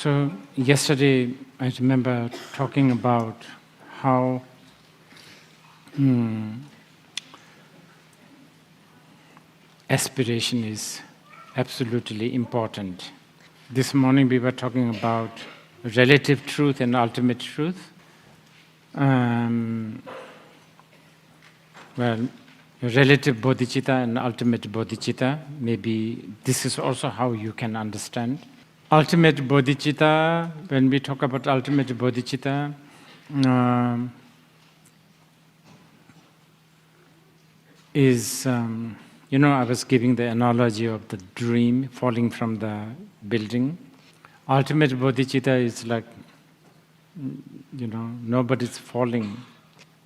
So yesterday I remember talking about how aspiration is absolutely important. This morning we were talking about relative truth and ultimate truth. Relative bodhicitta and ultimate bodhicitta, maybe this is also how you can understand. Ultimate bodhicitta, when we talk about ultimate bodhicitta, is, I was giving the analogy of the dream falling from the building. Ultimate bodhicitta is like, nobody's falling.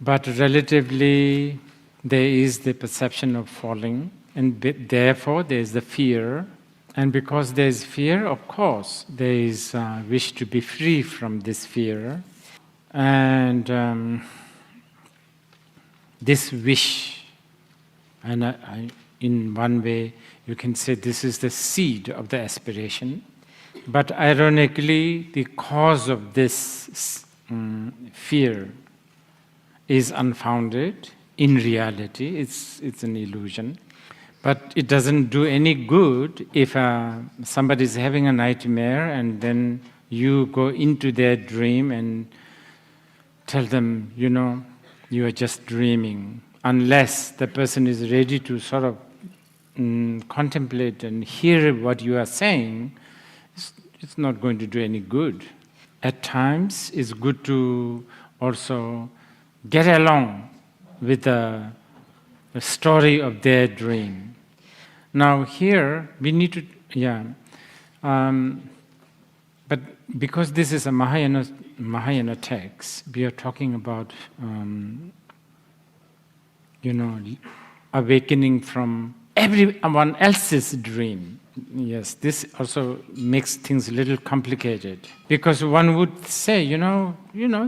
But relatively, there is the perception of falling, and therefore there is the fear. And because there is fear, of course, there is a wish to be free from this fear. And this wish, and in one way you can say this is the seed of the aspiration. But ironically, the cause of this fear is unfounded. In reality, it's an illusion. But it doesn't do any good if somebody is having a nightmare and then you go into their dream and tell them, you are just dreaming. Unless the person is ready to sort of contemplate and hear what you are saying, it's not going to do any good. At times, it's good to also get along with the story of their dream. Now here, we need to, but because this is a Mahayana text, we are talking about, awakening from everyone else's dream. Yes, this also makes things a little complicated. Because one would say,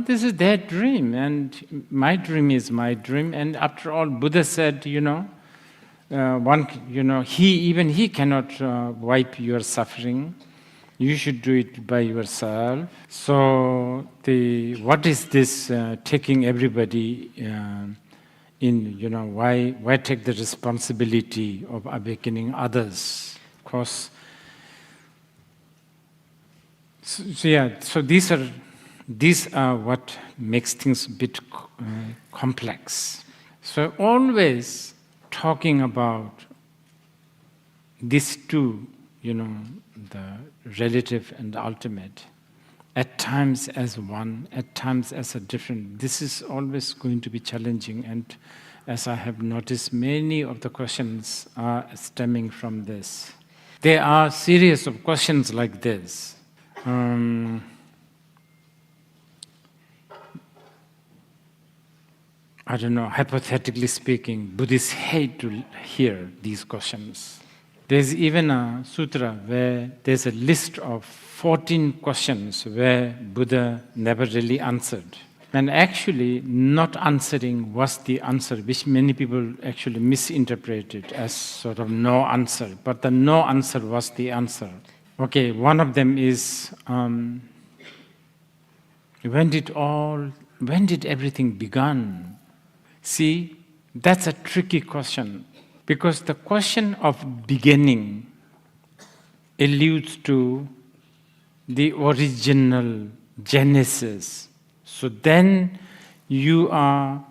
this is their dream, and my dream is my dream, and after all, Buddha said, he cannot wipe your suffering. You should do it by yourself. So, what is this taking everybody in? Why take the responsibility of awakening others? Of course. So these are what makes things a bit complex. So always talking about these two, the relative and the ultimate, at times as one, at times as a different. This is always going to be challenging, and as I have noticed, many of the questions are stemming from this. There are a series of questions like this. I don't know, hypothetically speaking, Buddhists hate to hear these questions. There's even a sutra where there's a list of 14 questions where Buddha never really answered. And actually, not answering was the answer, which many people actually misinterpreted as sort of no answer. But the no answer was the answer. Okay, one of them is, when did everything begin? See, that's a tricky question. Because the question of beginning alludes to the original genesis. So then you are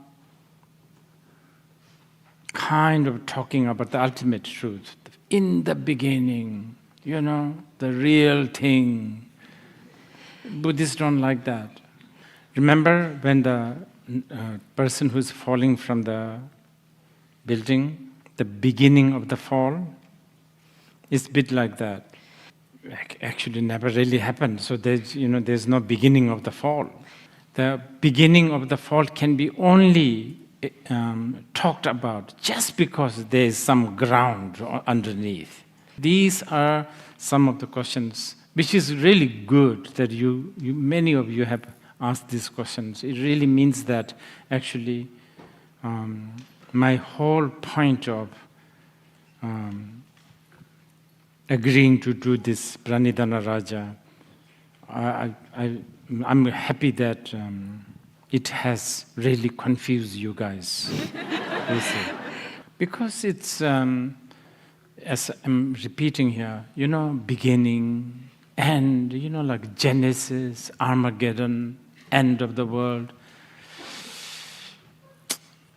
kind of talking about the ultimate truth. In the beginning, the real thing. Buddhists don't like that. Remember when the person who's falling from the building, the beginning of the fall? It's a bit like that. Actually never really happened. So there's no beginning of the fall. The beginning of the fall can be only talked about just because there is some ground underneath. These are some of the questions, which is really good that many of you have asked these questions. It really means that actually my whole point of agreeing to do this Pranidhana Raja I'm happy that it has really confused you guys. You see. Because it's, as I'm repeating here, beginning, end, like Genesis, Armageddon, end of the world.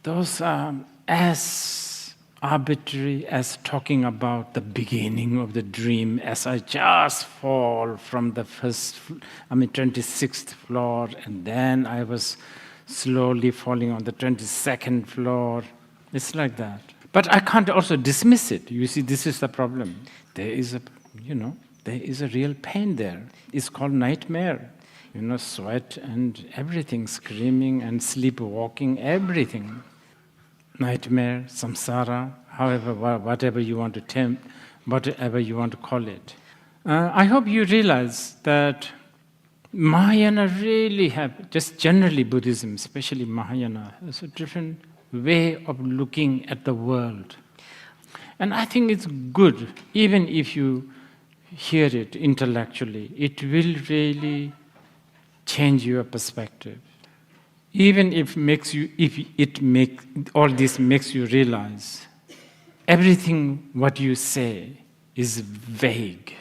Those are as arbitrary as talking about the beginning of the dream as I just fall from the 26th floor, and then I was slowly falling on the 22nd floor. It's like that. But I can't also dismiss it. You see, this is the problem. There is a real pain there. It's called nightmare. Sweat and everything, screaming and sleepwalking, everything. Nightmare, samsara, however, whatever you want to whatever you want to call it. I hope you realize that Mahayana really have, just generally Buddhism, especially Mahayana, has a different way of looking at the world. And I think it's good, even if you hear it intellectually, it will really change your perspective. Even if all this makes you realize everything what you say is vague.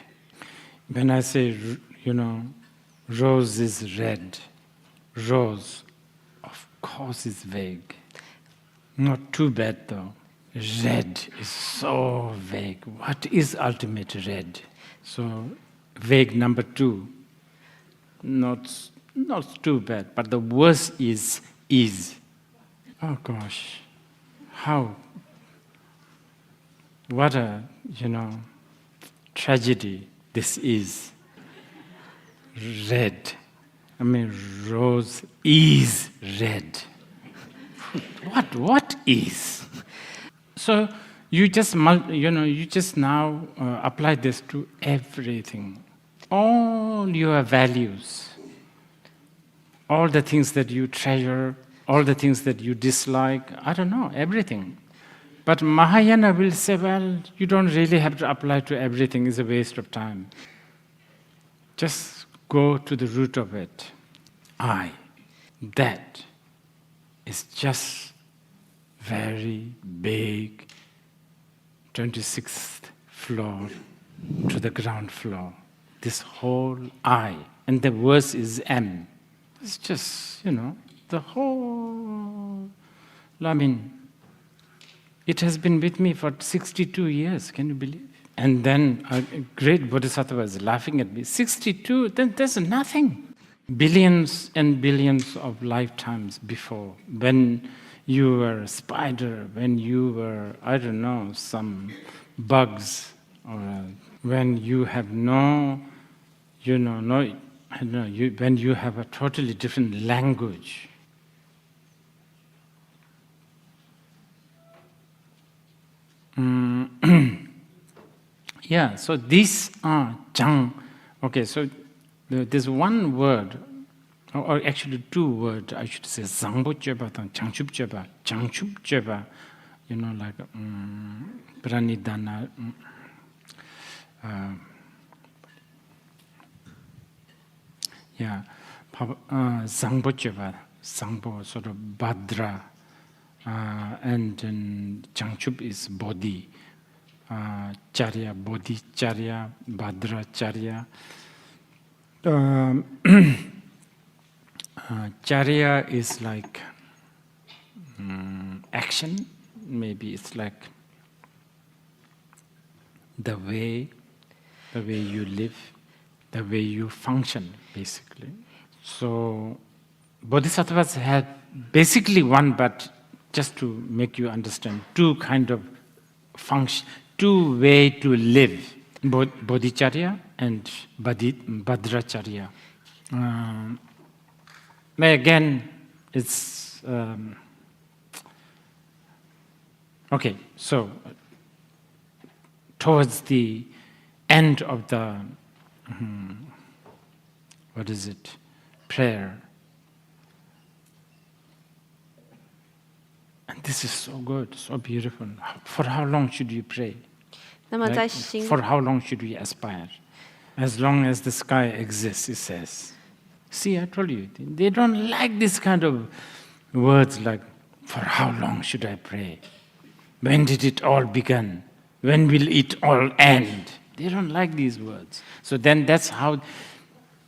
When I say, rose is red, rose, of course, is vague. Not too bad though. Red is so vague. What is ultimate red? So vague number 2. Not too bad, but the worst is. Oh gosh, what a, tragedy this is. Red. Rose is red. What is? So you just now apply this to everything. All your values. All the things that you treasure, all the things that you dislike, I don't know, everything. But Mahayana will say, well, you don't really have to apply to everything, it's a waste of time. Just go to the root of it. That is just very big 26th floor to the ground floor. This whole I, and the worst is M. It's just, the whole... it has been with me for 62 years, can you believe? And then a great Bodhisattva was laughing at me. 62, then there's nothing. Billions and billions of lifetimes before, when you were a spider, when you were, I don't know, some bugs, or when you have when you have a totally different language. Yeah, so these are Jang. Okay, so there's one word, or actually 2 words, I should say, Zangbo Jeba and Changchup Jeba. Changchup Jeba, like Pranidhana. Zangbo Jeba, Zangbo, sort of Bhadra, and then Changchup is Bodhi. Charya, Bodhicharya, Bhadracharya. Charya is like action, maybe it's like the way you live, the way you function, basically. So, Bodhisattvas have basically one, but just to make you understand, 2 kind of function, 2 way to live, Bodhicharya and Bhadracharya. Again, it's okay. So towards the end of the prayer, and this is so good, so beautiful. For how long should you pray? For how long should we aspire? as long as the sky exists, it says. See, I told you, they don't like this kind of words like, for how long should I pray? When did it all begin? When will it all end? They don't like these words. So then that's how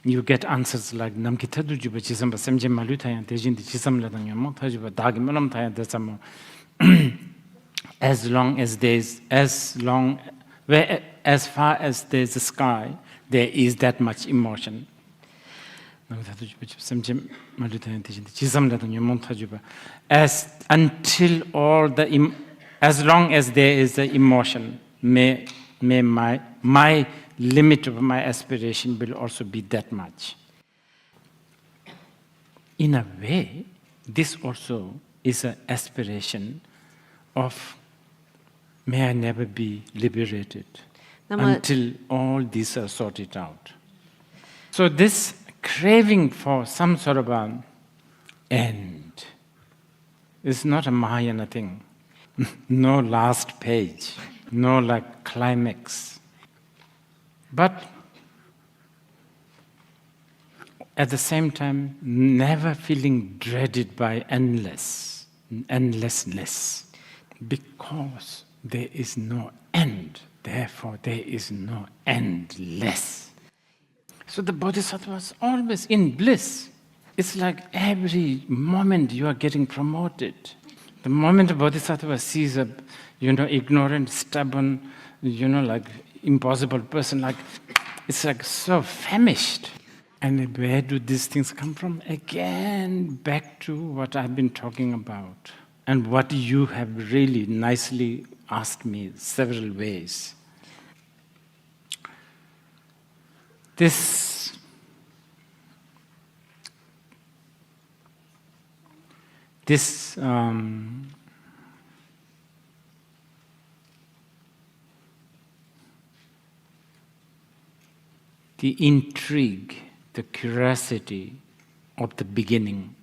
you get answers like namkitadu juba chisamba semje malutaya tejin di chisam ladang yamo tajuba dagi manam taya desamo. As long as there's as far as there's a sky, there is that much emotion. As long as there is the emotion, may my limit of my aspiration will also be that much. In a way, this also is an aspiration of may I never be liberated until all these are sorted out. So this craving for some sort of an end is not a Mahayana thing. No last page, no like climax. But at the same time, never feeling dreaded by endlessness. Because there is no end, therefore there is no endless. So the Bodhisattva is always in bliss. It's like every moment you are getting promoted. The moment a Bodhisattva sees a, ignorant, stubborn, like impossible person, like it's like so famished. And where do these things come from? Again, back to what I've been talking about. And what you have really nicely asked me several ways. The intrigue, the curiosity of the beginning,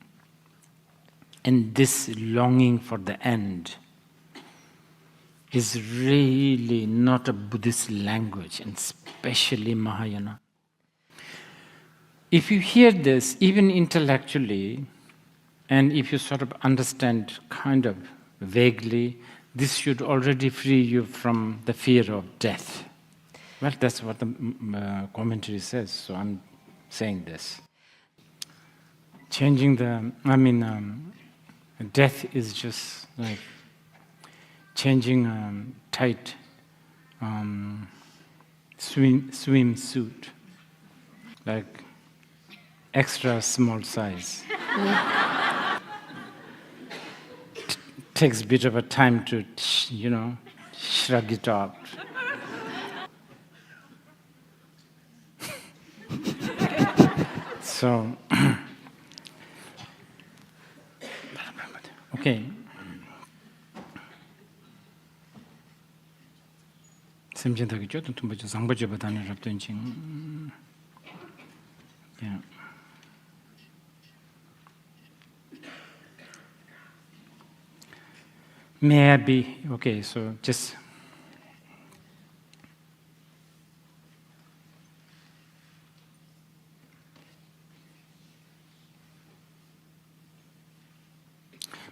and this longing for the end is really not a Buddhist language, and especially Mahayana. If you hear this, even intellectually, and if you sort of understand kind of vaguely, this should already free you from the fear of death. Well, that's what the commentary says, so I'm saying this. Death is just like changing tight swimsuit, like extra small size. Takes a bit of a time to, shrug it out. So, okay. semjendagi tum tumba zangba joba dana rabden ching. Yeah. May I be okay? So just.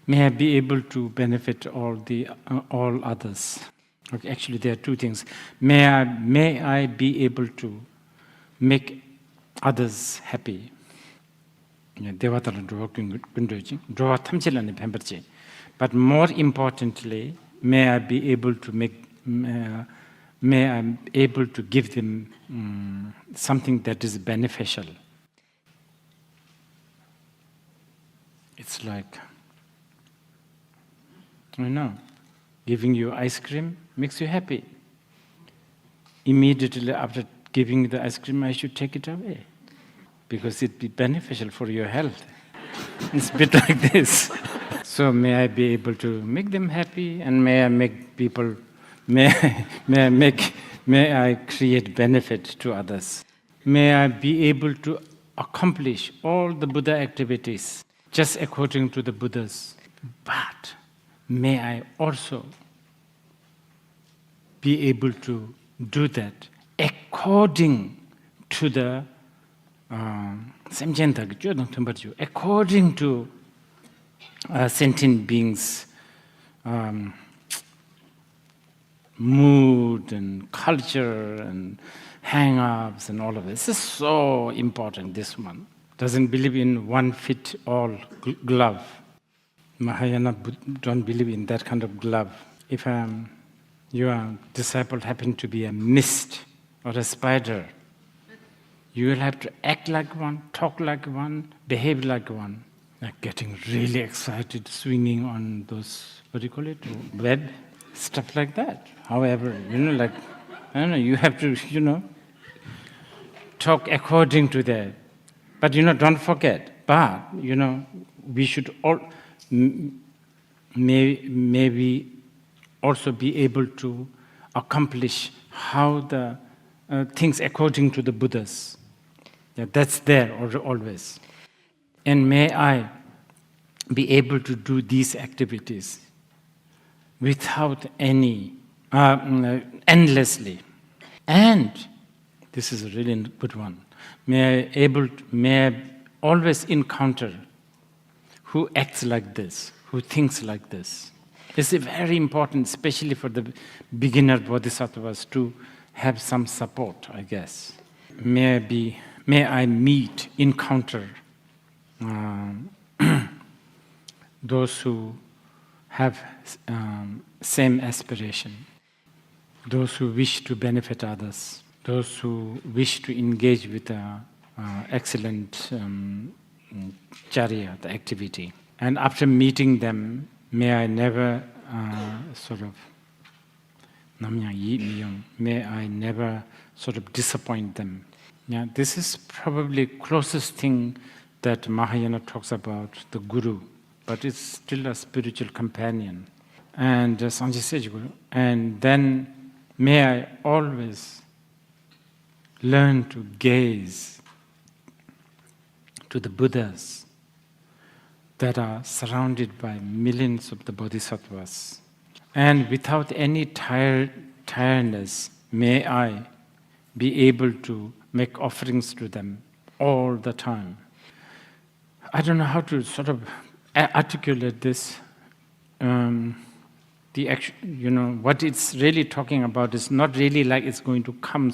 May I be able to benefit all others. Okay, actually, there are two things. May I be able to make others happy. But more importantly, may I be able to give them something that is beneficial. It's like, giving you ice cream makes you happy. Immediately after giving the ice cream, I should take it away because it'd be beneficial for your health. It's a bit like this. So may I be able to make them happy, and may I create benefit to others. May I be able to accomplish all the Buddha activities just according to the Buddhas. But may I also be able to do that according to the sentient, according to sentient beings' mood and culture and hang-ups and all of this. This is so important, this one. Doesn't believe in one-fit-all glove. Mahayana don't believe in that kind of glove. If your disciple happen to be a mist or a spider, you will have to act like one, talk like one, behave like one. Like getting really excited, swinging on those, what do you call it, web, stuff like that. However, like, I don't know, you have to, talk according to that. But, don't forget, but, we should all maybe also be able to accomplish how the things according to the Buddhas. Yeah, that's there always. And may I be able to do these activities without any, endlessly. And this is a really good one. May I always encounter who acts like this, who thinks like this. It's very important, especially for the beginner bodhisattvas, to have some support, I guess. May I encounter those who have same aspiration, those who wish to benefit others, those who wish to engage with excellent charya, the activity. And after meeting them, may I never may I never disappoint them. Yeah, this is probably closest thing that Mahayana talks about, the guru, but it's still a spiritual companion. And Sanjay says, and then may I always learn to gaze to the Buddhas that are surrounded by millions of the bodhisattvas. And without any tiredness, may I be able to make offerings to them all the time. I don't know how to articulate this. What it's really talking about is not really like it's going to come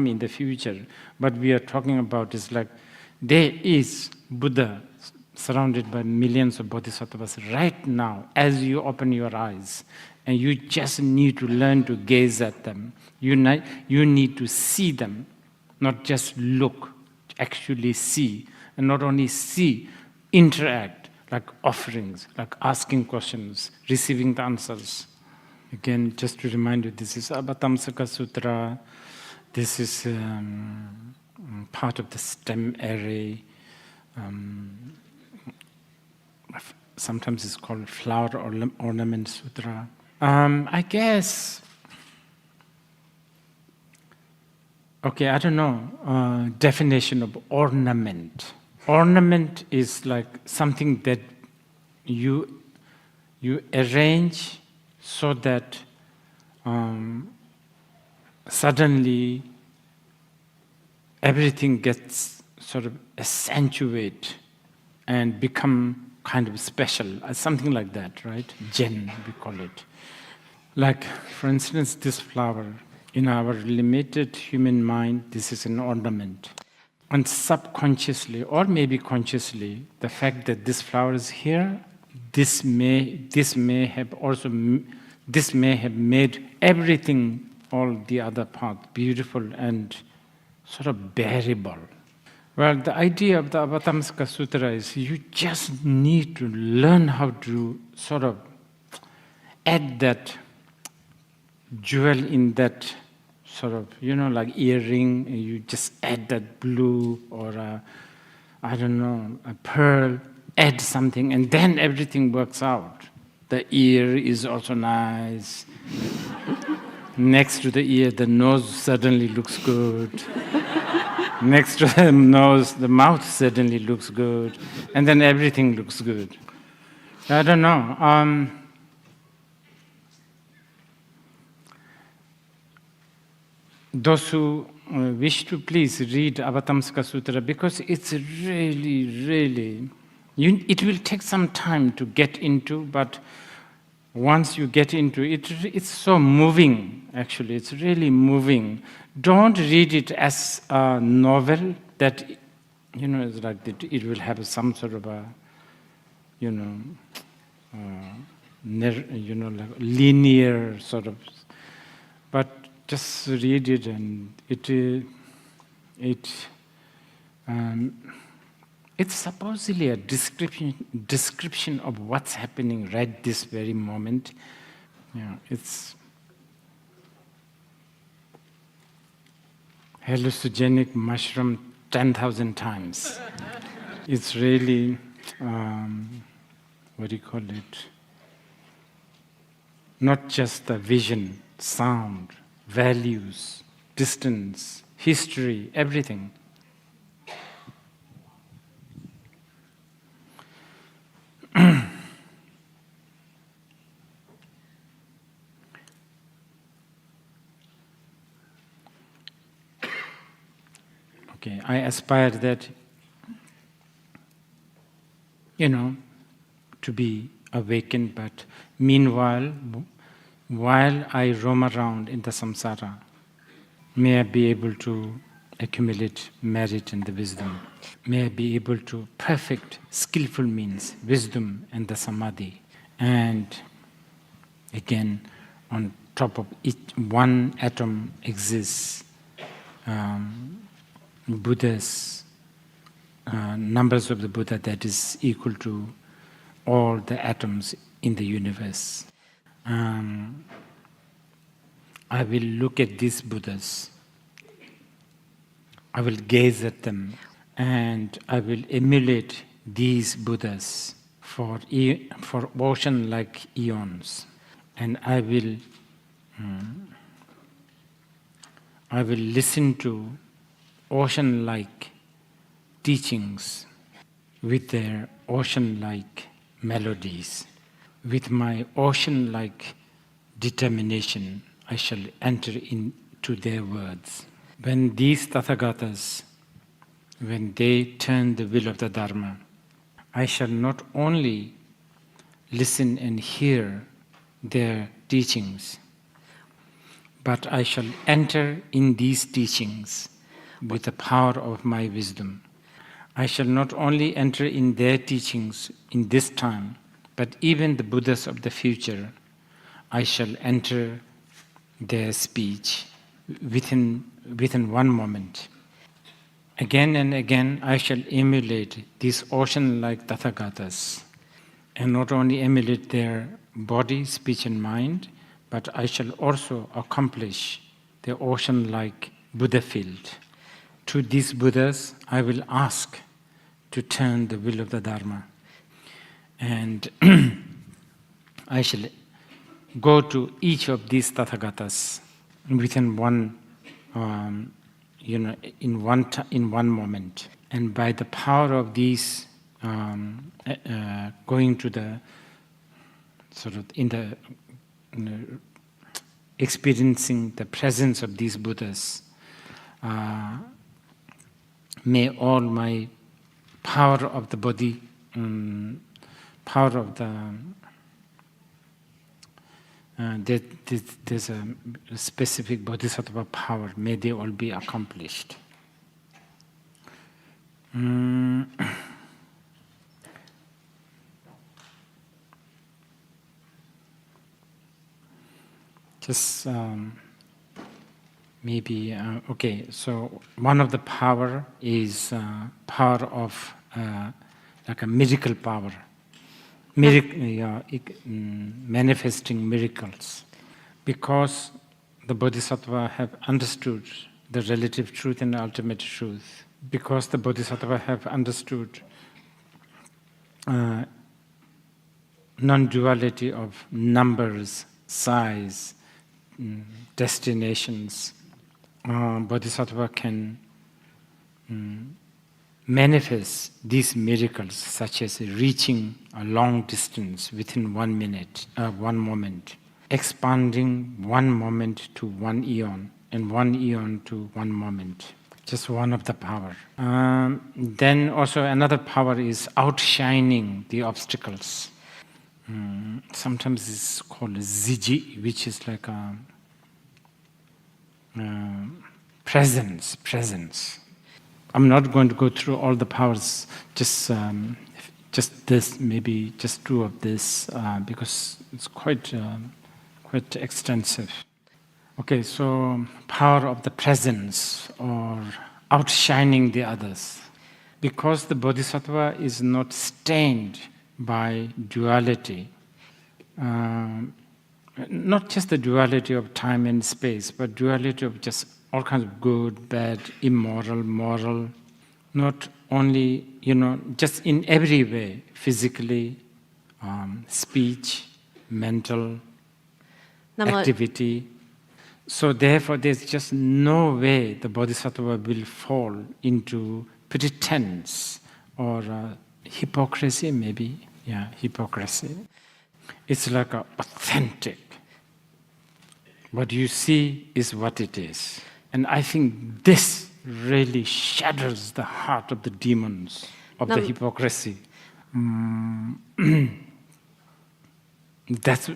in the future. What we are talking about is like there is Buddha surrounded by millions of bodhisattvas right now as you open your eyes, and you just need to learn to gaze at them. You need to see them, not just look, actually see, and not only see, interact, like offerings, like asking questions, receiving the answers. Again, just to remind you, this is Avatamsaka Sutra. This is part of the stem array. Sometimes it's called Flower Ornament Sutra. I guess, okay, I don't know, definition of ornament. Ornament is like something that you arrange so that suddenly everything gets accentuated and become kind of special, something like that, right? Jen, we call it. Like, for instance, this flower, in our limited human mind, this is an ornament. And subconsciously, or maybe consciously, the fact that this flower is here, this may have made everything, all the other parts, beautiful and bearable. Well, the idea of the Avatamsaka Sutra is you just need to learn how to add that jewel in that like earring, and you just add that blue or a pearl, add something, and then everything works out. The ear is also nice. Next to the ear, the nose suddenly looks good. Next to the nose, the mouth suddenly looks good. And then everything looks good. I don't know. Those who wish to please read Avatamsaka Sutra because it's really, it will take some time to get into, but once you get into it, it's so moving, actually. It's really moving. Don't read it as a novel that, it's like that it will have some sort of a, like linear sort of, but just read it, and it's supposedly a description of what's happening right this very moment. It's hallucinogenic mushroom 10,000 times. It's really, what do you call it? Not just the vision, sound, values, distance, history, everything. Okay, I aspire that, to be awakened, but meanwhile, while I roam around in the samsara, may I be able to accumulate merit and the wisdom. May I be able to perfect skillful means, wisdom and the samadhi. And again, on top of each one atom exists Buddhas, numbers of the Buddha that is equal to all the atoms in the universe. I will look at these Buddhas, I will gaze at them, and I will emulate these Buddhas for ocean-like eons. And I will listen to ocean-like teachings with their ocean-like melodies. With my ocean-like determination, I shall enter into their words. When these Tathagatas, when they turn the wheel of the Dharma, I shall not only listen and hear their teachings, but I shall enter in these teachings with the power of my wisdom. I shall not only enter in their teachings in this time, but even the Buddhas of the future, I shall enter their speech within one moment. Again and again, I shall emulate these ocean-like Tathagatas, and not only emulate their body, speech and mind, but I shall also accomplish the ocean-like Buddha field. To these Buddhas, I will ask to turn the wheel of the Dharma. And I shall go to each of these Tathagatas within one, in one moment. And by the power of these, going to the sort of experiencing the presence of these Buddhas, may all my power of the body, power of the there's a specific Bodhisattva power, may they all be accomplished. Just maybe, okay, so one of the power is power of like a miracle power. Manifesting miracles, because the Bodhisattva have understood the relative truth and ultimate truth, because the Bodhisattva have understood non-duality of numbers, size, destinations, Bodhisattva can manifest these miracles, such as reaching a long distance within 1 minute, 1 moment, expanding 1 moment to 1 eon, in one eon to one moment. Just one of the power. Then also another power is outshining the obstacles. Sometimes it's called ziji, which is like a presence. I'm not going to go through all the powers, just this, maybe just two of this, because it's quite extensive. Okay, so power of the presence or outshining the others. Because the Bodhisattva is not stained by duality, not just the duality of time and space, but duality of just all kinds of good, bad, immoral, moral, not only, just in every way, physically, speech, mental, activity. So therefore, there's just no way the Bodhisattva will fall into pretense or hypocrisy, maybe. Yeah, hypocrisy. It's like authentic. What you see is what it is. And I think this really shatters the heart of the demons of the hypocrisy. This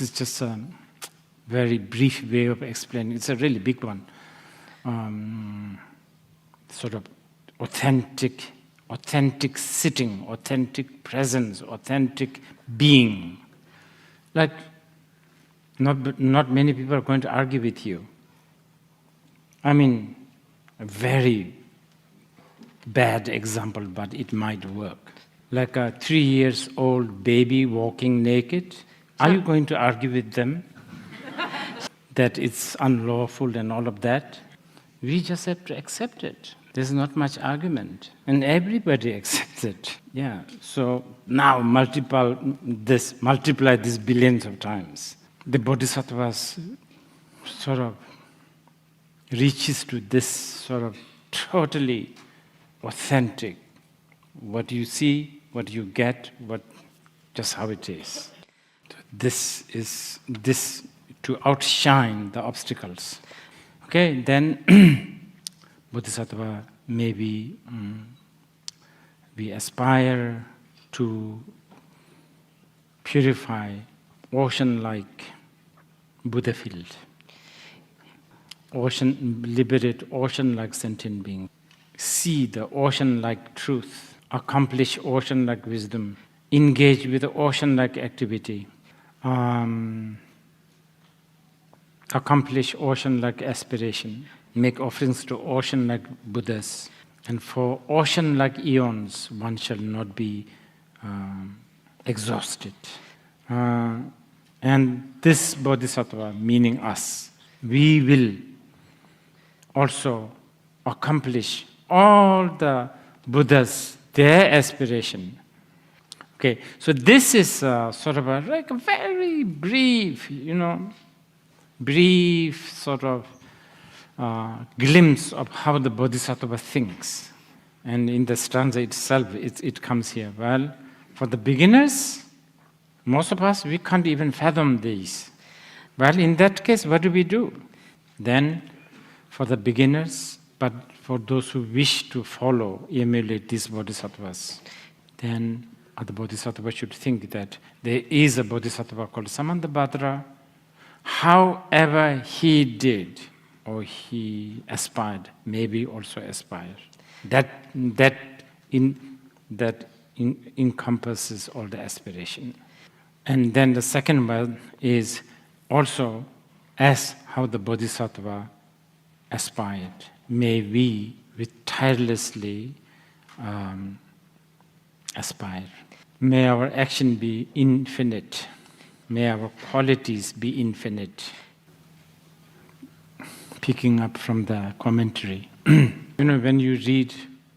is just a very brief way of explaining. It's a really big one. Sort of authentic sitting, authentic presence, authentic being. Like, not many people are going to argue with you. I mean, a very bad example, but it might work. Like a 3-year-old baby walking naked. Are you going to argue with them that it's unlawful and all of that? We just have to accept it. There's not much argument. And everybody accepts it. Yeah. So now multiply this billions of times. The Bodhisattvas sort of reaches to this sort of totally authentic. What you see, what you get, just how it is. This is to outshine the obstacles. Okay, then Bodhisattva, maybe we aspire to purify ocean-like Buddha field. Liberate ocean-like sentient being. See the ocean-like truth. Accomplish ocean-like wisdom. Engage with the ocean-like activity. Accomplish ocean-like aspiration. Make offerings to ocean-like Buddhas. And for ocean-like eons, one shall not be exhausted. And this Bodhisattva, meaning us, we will also accomplish all the Buddhas, their aspiration. Okay, so this is sort of like a very brief, brief sort of glimpse of how the Bodhisattva thinks. And in the stanza itself, it comes here. Well, for the beginners, most of us, we can't even fathom these. Well, in that case, what do? Then, for the beginners, but for those who wish to follow, emulate these bodhisattvas, then the bodhisattva should think that there is a bodhisattva called Samantabhadra. However he did or he aspired, maybe also aspire. That encompasses all the aspiration. And then the second one is also as how the bodhisattva aspired. May we tirelessly aspire. May our action be infinite. May our qualities be infinite. Picking up from the commentary. When you read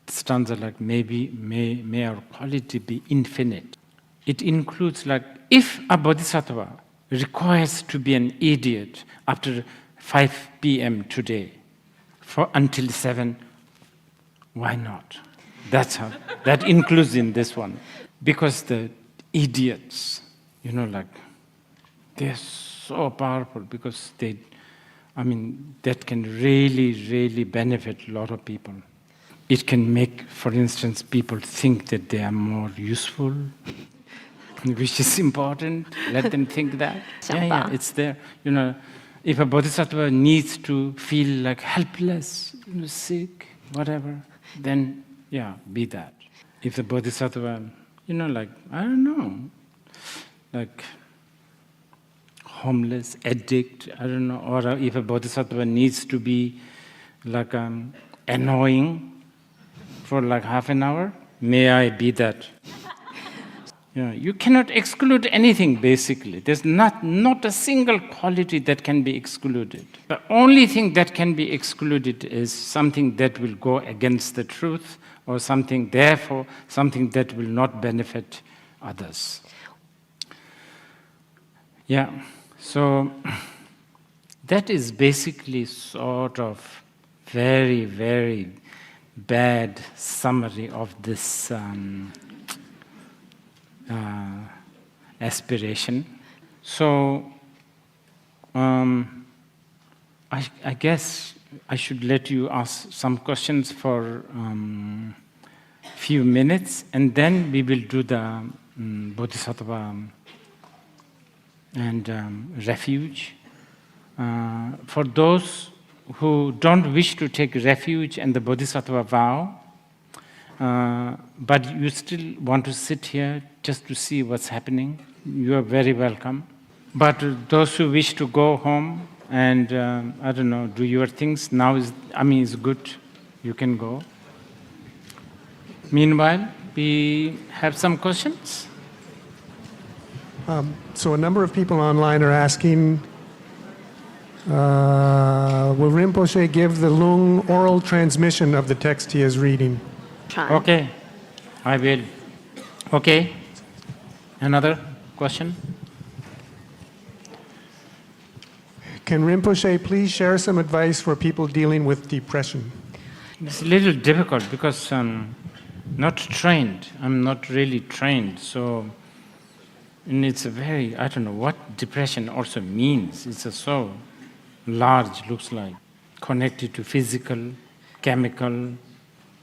stanza like may our quality be infinite, it includes like if a bodhisattva requires to be an idiot after 5 p.m. today until 7, why not? That's how, that includes in this one. Because the idiots, they're so powerful because they that can really, really benefit a lot of people. It can make, for instance, people think that they are more useful, which is important. Let them think that. Yeah, it's there. If a bodhisattva needs to feel like helpless, sick, whatever, then be that. If the bodhisattva, I don't know, like homeless, addict, I don't know, or if a bodhisattva needs to be like annoying for like half an hour, may I be that. You cannot exclude anything, basically. There's not a single quality that can be excluded. The only thing that can be excluded is something that will go against the truth, or something that will not benefit others. So that is basically sort of very, very bad summary of this aspiration. So I guess I should let you ask some questions for few minutes, and then we will do the Bodhisattva and refuge. For those who don't wish to take refuge and the Bodhisattva vow, but you still want to sit here just to see what's happening, you are very welcome. But those who wish to go home and, do your things, now is good, you can go. Meanwhile, we have some questions. So a number of people online are asking, will Rinpoche give the Lung oral transmission of the text he is reading? Okay, I will. Okay, another question? Can Rinpoche please share some advice for people dealing with depression? It's a little difficult because I'm not trained. I'm not really trained, and it's a very, I don't know what depression also means. It's so large, looks like, connected to physical, chemical,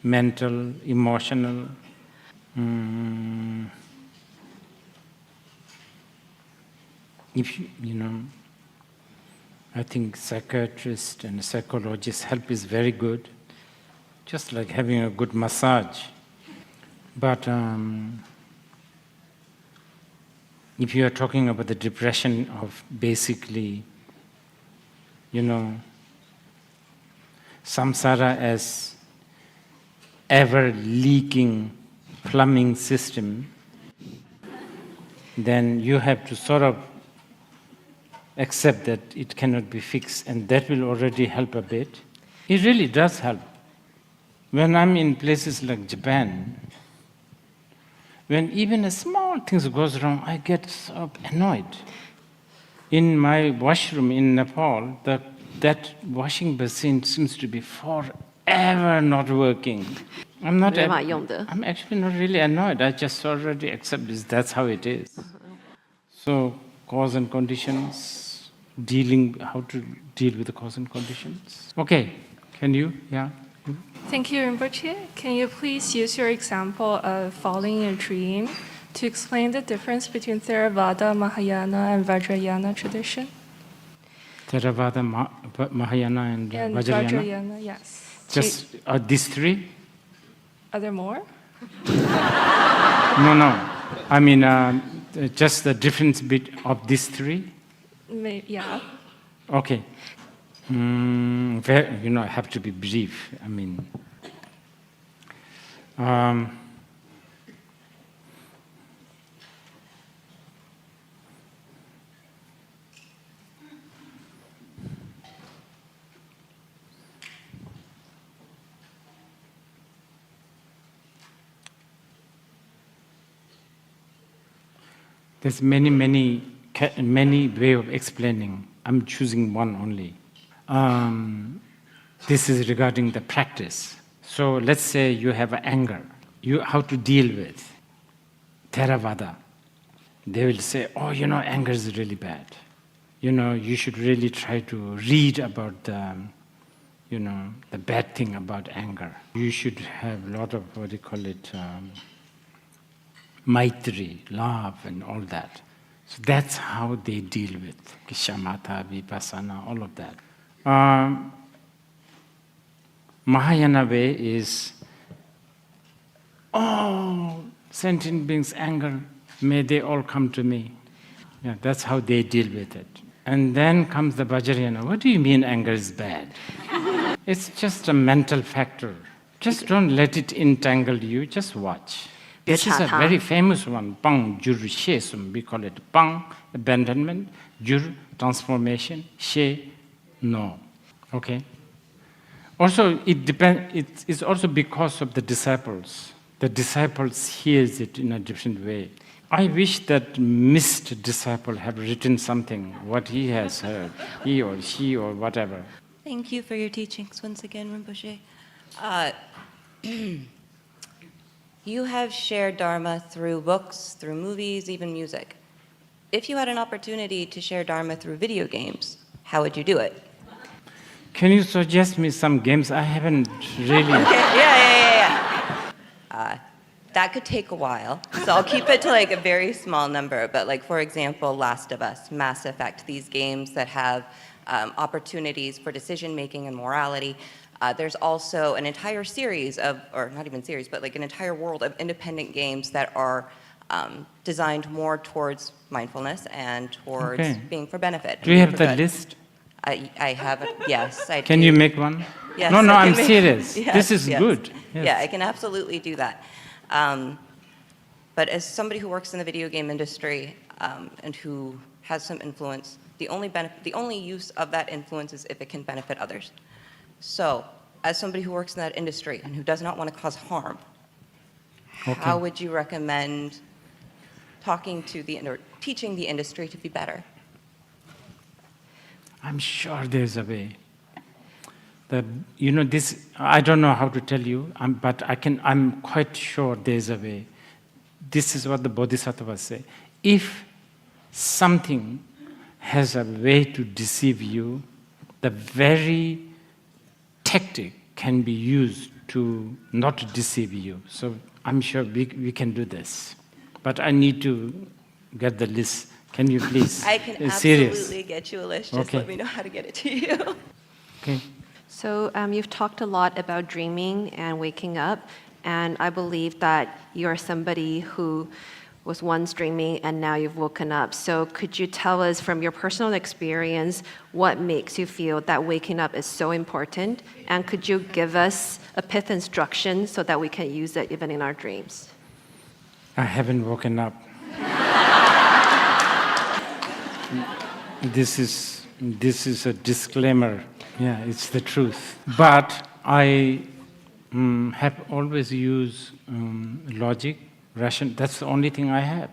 mental, emotional. If I think psychiatrists and psychologists' help is very good, just like having a good massage. But if you are talking about the depression of basically, samsara as ever-leaking plumbing system, then you have to sort of accept that it cannot be fixed, and that will already help a bit. It really does help. When I'm in places like Japan, when even a small thing goes wrong, I get so annoyed. In my washroom in Nepal, that washing basin seems to be forever not working. I'm actually not really annoyed. I just already accept this. That's how it is. So, cause and conditions, how to deal with the cause and conditions. Okay, can you? Yeah. Thank you, Rinpoche. Can you please use your example of falling in a dream to explain the difference between Theravada, Mahayana, and Vajrayana tradition? Theravada, Mahayana, and Vajrayana? Vajrayana, yes. Just these three? Are there more? No. I mean, just the difference of these three? Yeah. Okay. I have to be brief. I mean, there's many way of explaining. I'm choosing one only. This is regarding the practice. So let's say you have anger. How to deal with Theravada. They will say, anger is really bad. you should really try to read about the bad thing about anger. You should have a lot of, maitri, love and all that. So that's how they deal with shamatha, vipassana, all of that. Mahayana way is, sentient beings' anger, may they all come to me. Yeah, that's how they deal with it. And then comes the Vajrayana. What do you mean anger is bad? It's just a mental factor. Just don't let it entangle you, just watch. This is a very famous one, Pang Jur She Sum. We call it Pang, abandonment, Jur, transformation, She, no. Okay? Also, it's also because of the disciples. The disciples hears it in a different way. I wish that missed disciple have written something, what he has heard, he or she or whatever. Thank you for your teachings once again, Rinpoche. You have shared Dharma through books, through movies, even music. If you had an opportunity to share Dharma through video games, how would you do it? Can you suggest me some games? I haven't really... Okay. Yeah. That could take a while, so I'll keep it to like a very small number. But like, for example, Last of Us, Mass Effect, these games that have opportunities for decision-making and morality. There's also an entire series of, or not even series, but like an entire world of independent games that are designed more towards mindfulness and towards being for benefit. Do you have the list? I have, yes, I do. Can you make one? Yes, No, I'm serious. Yes, this is yes. good. Yes. Yeah, I can absolutely do that. But as somebody who works in the video game industry and who has some influence, the only use of that influence is if it can benefit others. So, as somebody who works in that industry and who does not want to cause harm, how would you recommend teaching the industry to be better? I'm sure there's a way. This, I don't know how to tell you, but I'm quite sure there's a way. This is what the Bodhisattvas say. If something has a way to deceive you, the very tactic can be used to not deceive you. So I'm sure we can do this. But I need to get the list. Can you please? I can absolutely get you a list. Just let me know how to get it to you. Okay. So you've talked a lot about dreaming and waking up, and I believe that you're somebody who was once dreaming and now you've woken up. So could you tell us from your personal experience what makes you feel that waking up is so important? And could you give us a pith instruction so that we can use it even in our dreams? I haven't woken up. This is a disclaimer. Yeah, it's the truth. But I have always used logic, ration. That's the only thing I have.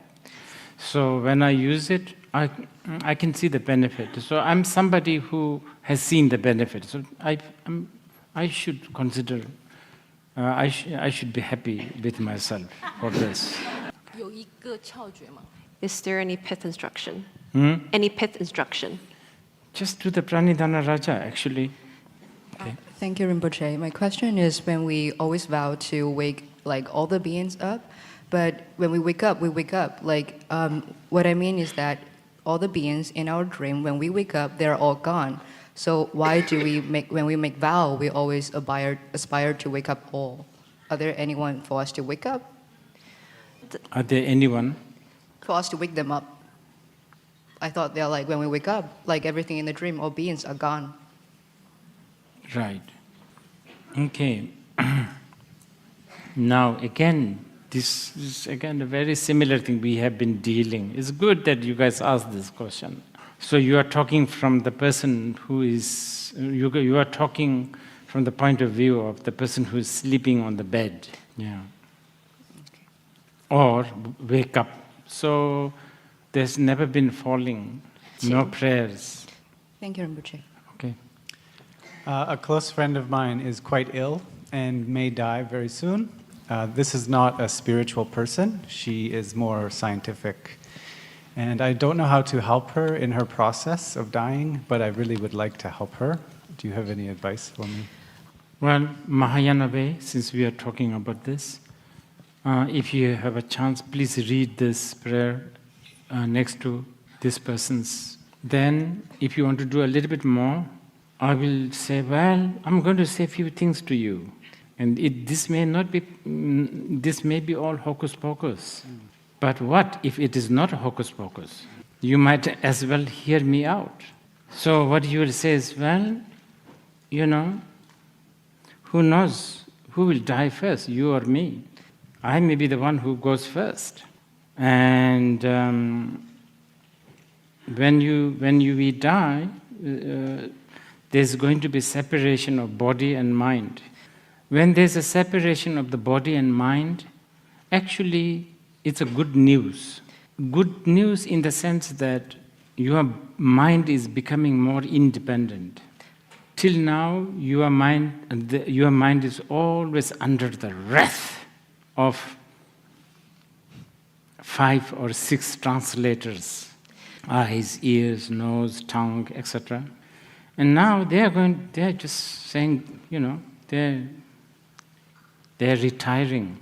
So when I use it, I can see the benefit. So I'm somebody who has seen the benefit. So I should consider. I should be happy with myself for this. Is there any pith instruction? Any pith instruction? Just do the Pranidhana Raja, actually. Okay. Thank you, Rinpoche. My question is, when we always vow to wake like all the beings up, but when we wake up, Like, what I mean is that all the beings in our dream, when we wake up, they're all gone. So why do we when we make vow, we always aspire to wake up all? Are there anyone for us to wake up? Are there anyone? For us to wake them up. I thought they're like, when we wake up, like everything in the dream, all beings are gone. Right. Okay. Now, again, this is again a very similar thing we have been dealing. It's good that you guys asked this question. So you are talking from the person who is, you are talking from the point of view of the person who is sleeping on the bed. Yeah. Or wake up. So there's never been falling, no prayers. Thank you, Rinpoche. Okay. A close friend of mine is quite ill and may die very soon. This is not a spiritual person. She is more scientific. And I don't know how to help her in her process of dying, but I really would like to help her. Do you have any advice for me? Well, Mahayana way, since we are talking about this, if you have a chance, please read this prayer next to this person's. Then, if you want to do a little bit more, I will say, well, I'm going to say a few things to you. And this may not be, this may be all hocus pocus. But what if it is not hocus pocus? You might as well hear me out. So what you will say is, well, you know, who knows who will die first, you or me? I may be the one who goes first. And when we die, there's going to be separation of body and mind. When there's a separation of the body and mind, actually it's a good news. Good news in the sense that your mind is becoming more independent. Till now, your mind is always under the wrath of 5 or 6 translators, eyes, ears, nose, tongue, etc. And now they're just saying, you know, they're retiring.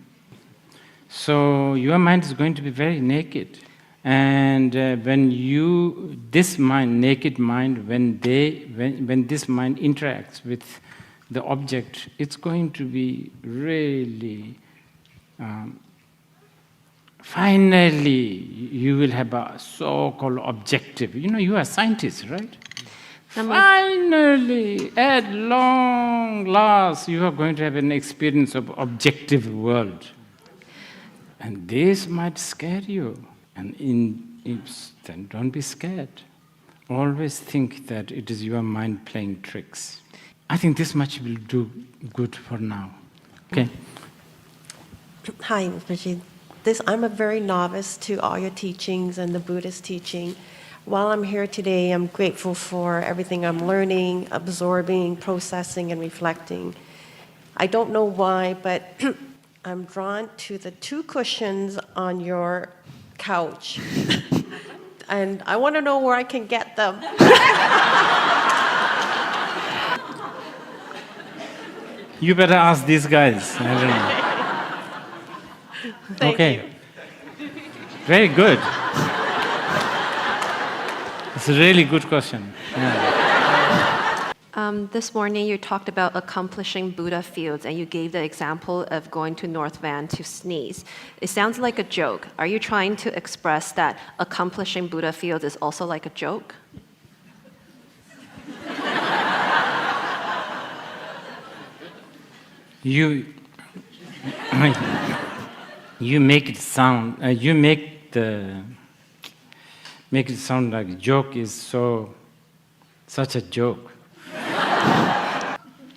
So your mind is going to be very naked. And when this mind, naked mind, when this mind interacts with the object, it's going to be really, finally, you will have a so-called objective. You know, you are scientists, right? Finally, at long last, you are going to have an experience of objective world. And this might scare you. And then don't be scared. Always think that it is your mind playing tricks. I think this much will do good for now. Okay? Hi, Rinpoche. I'm a very novice to all your teachings and the Buddhist teaching. While I'm here today, I'm grateful for everything I'm learning, absorbing, processing, and reflecting. I don't know why, but I'm drawn to the 2 cushions on your couch. And I want to know where I can get them. You better ask these guys. I don't know. Thank okay. you. Very good. It's a really good question. Yeah. This morning you talked about accomplishing Buddha fields, and you gave the example of going to North Van to sneeze. It sounds like a joke. Are you trying to express that accomplishing Buddha fields is also like a joke? You make it sound. Make it sound like joke is such a joke.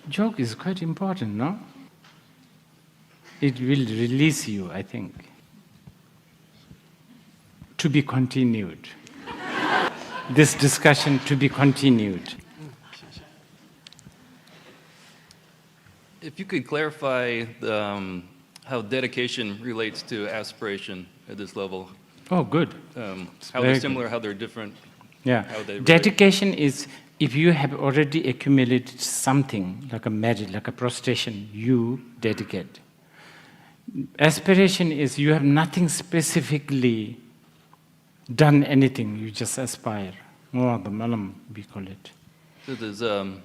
Joke is quite important, no? It will release you, I think. To be continued. This discussion to be continued. If you could clarify how dedication relates to aspiration at this level. Oh, good. How they're similar, how they're different. Yeah. How they relate. Dedication is if you have already accumulated something, like a merit, like a prostration, you dedicate. Aspiration is you have nothing specifically done anything, you just aspire. Oh, the malam, we call it. So does the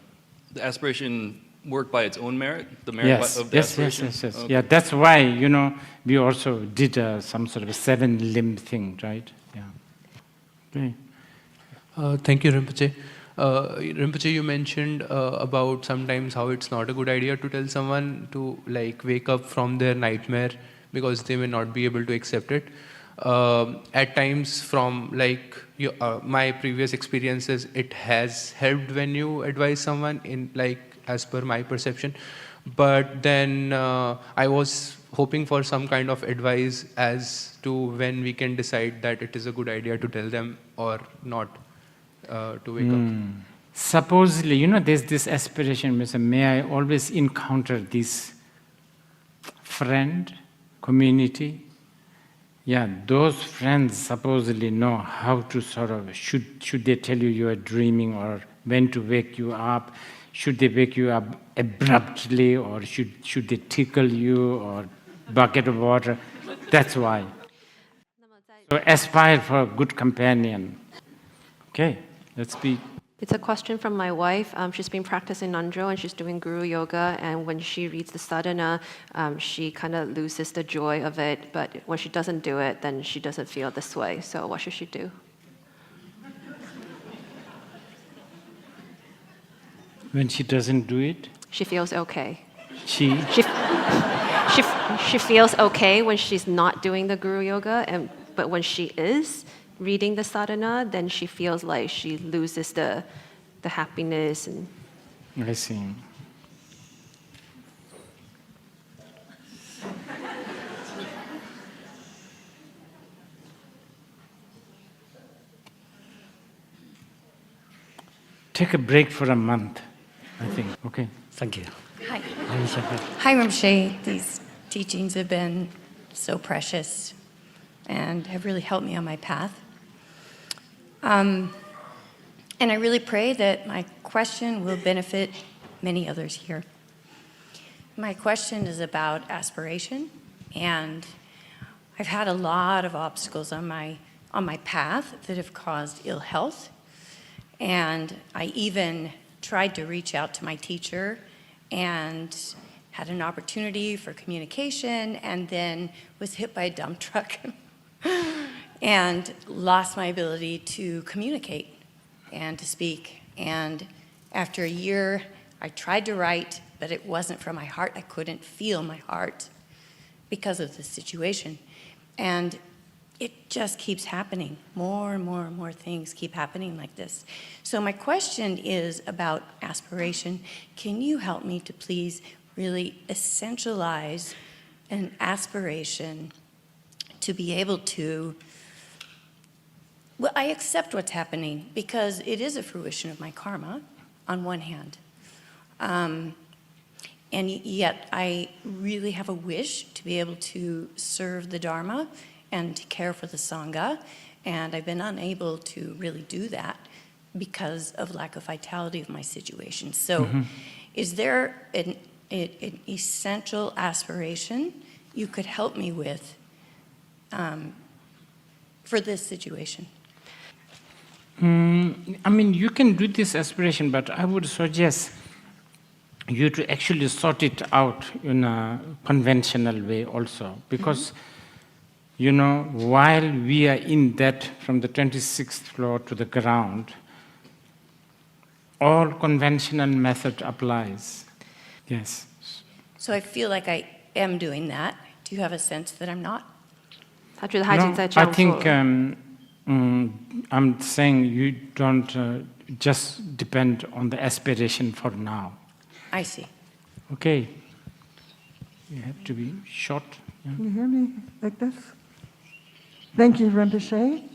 aspiration work by its own merit? The merit of the aspiration? Yes. Okay. Yeah, that's why, you know, we also did some sort of a 7-limb thing, right? Yeah. Okay. Thank you, Rinpoche. Rinpoche, you mentioned about sometimes how it's not a good idea to tell someone to like wake up from their nightmare because they may not be able to accept it. At times from like my previous experiences, it has helped when you advise someone in like as per my perception. But then I was hoping for some kind of advice as to when we can decide that it is a good idea to tell them or not. To wake up. Supposedly, you know, there's this aspiration, may I always encounter this friend, community, Yeah, those friends supposedly know how to sort of, should they tell you are dreaming, or when to wake you up? Should they wake you up abruptly, or should they tickle you, or bucket of water? That's why. So aspire for a good companion. Okay, let's be. It's a question from my wife. She's been practicing non-dual and she's doing guru yoga. And when she reads the sadhana, she kind of loses the joy of it. But when she doesn't do it, then she doesn't feel this way. So what should she do? When she doesn't do it, She feels okay. she She feels okay when she's not doing the guru yoga, but when she is reading the sadhana, then she feels like she loses the happiness. And I see. Take a break for a month, I think. Okay. Thank you. Hi. Hi, Rinpoche. These teachings have been so precious and have really helped me on my path. And I really pray that my question will benefit many others here. My question is about aspiration, and I've had a lot of obstacles on my path that have caused ill health. And I even tried to reach out to my teacher and had an opportunity for communication, and then was hit by a dump truck and lost my ability to communicate and to speak. And after a year, I tried to write, but it wasn't from my heart. I couldn't feel my heart because of the situation. And it just keeps happening. More and more and more things keep happening like this. So my question is about aspiration. Can you help me to please really essentialize an aspiration to be able to, well, I accept what's happening because it is a fruition of my karma on one hand. And yet I really have a wish to be able to serve the Dharma and to care for the Sangha, and I've been unable to really do that because of lack of vitality of my situation. So is there an essential aspiration you could help me with for this situation? I mean, you can do this aspiration, but I would suggest you to actually sort it out in a conventional way also, because you know, while we are in that from the 26th floor to the ground, all conventional method applies. Yes. So I feel like I am doing that. Do you have a sense that I'm not? No, I think I'm saying you don't just depend on the aspiration for now. I see. Okay. You have to be short. Yeah. Can you hear me like this? Thank you, Rinpoche.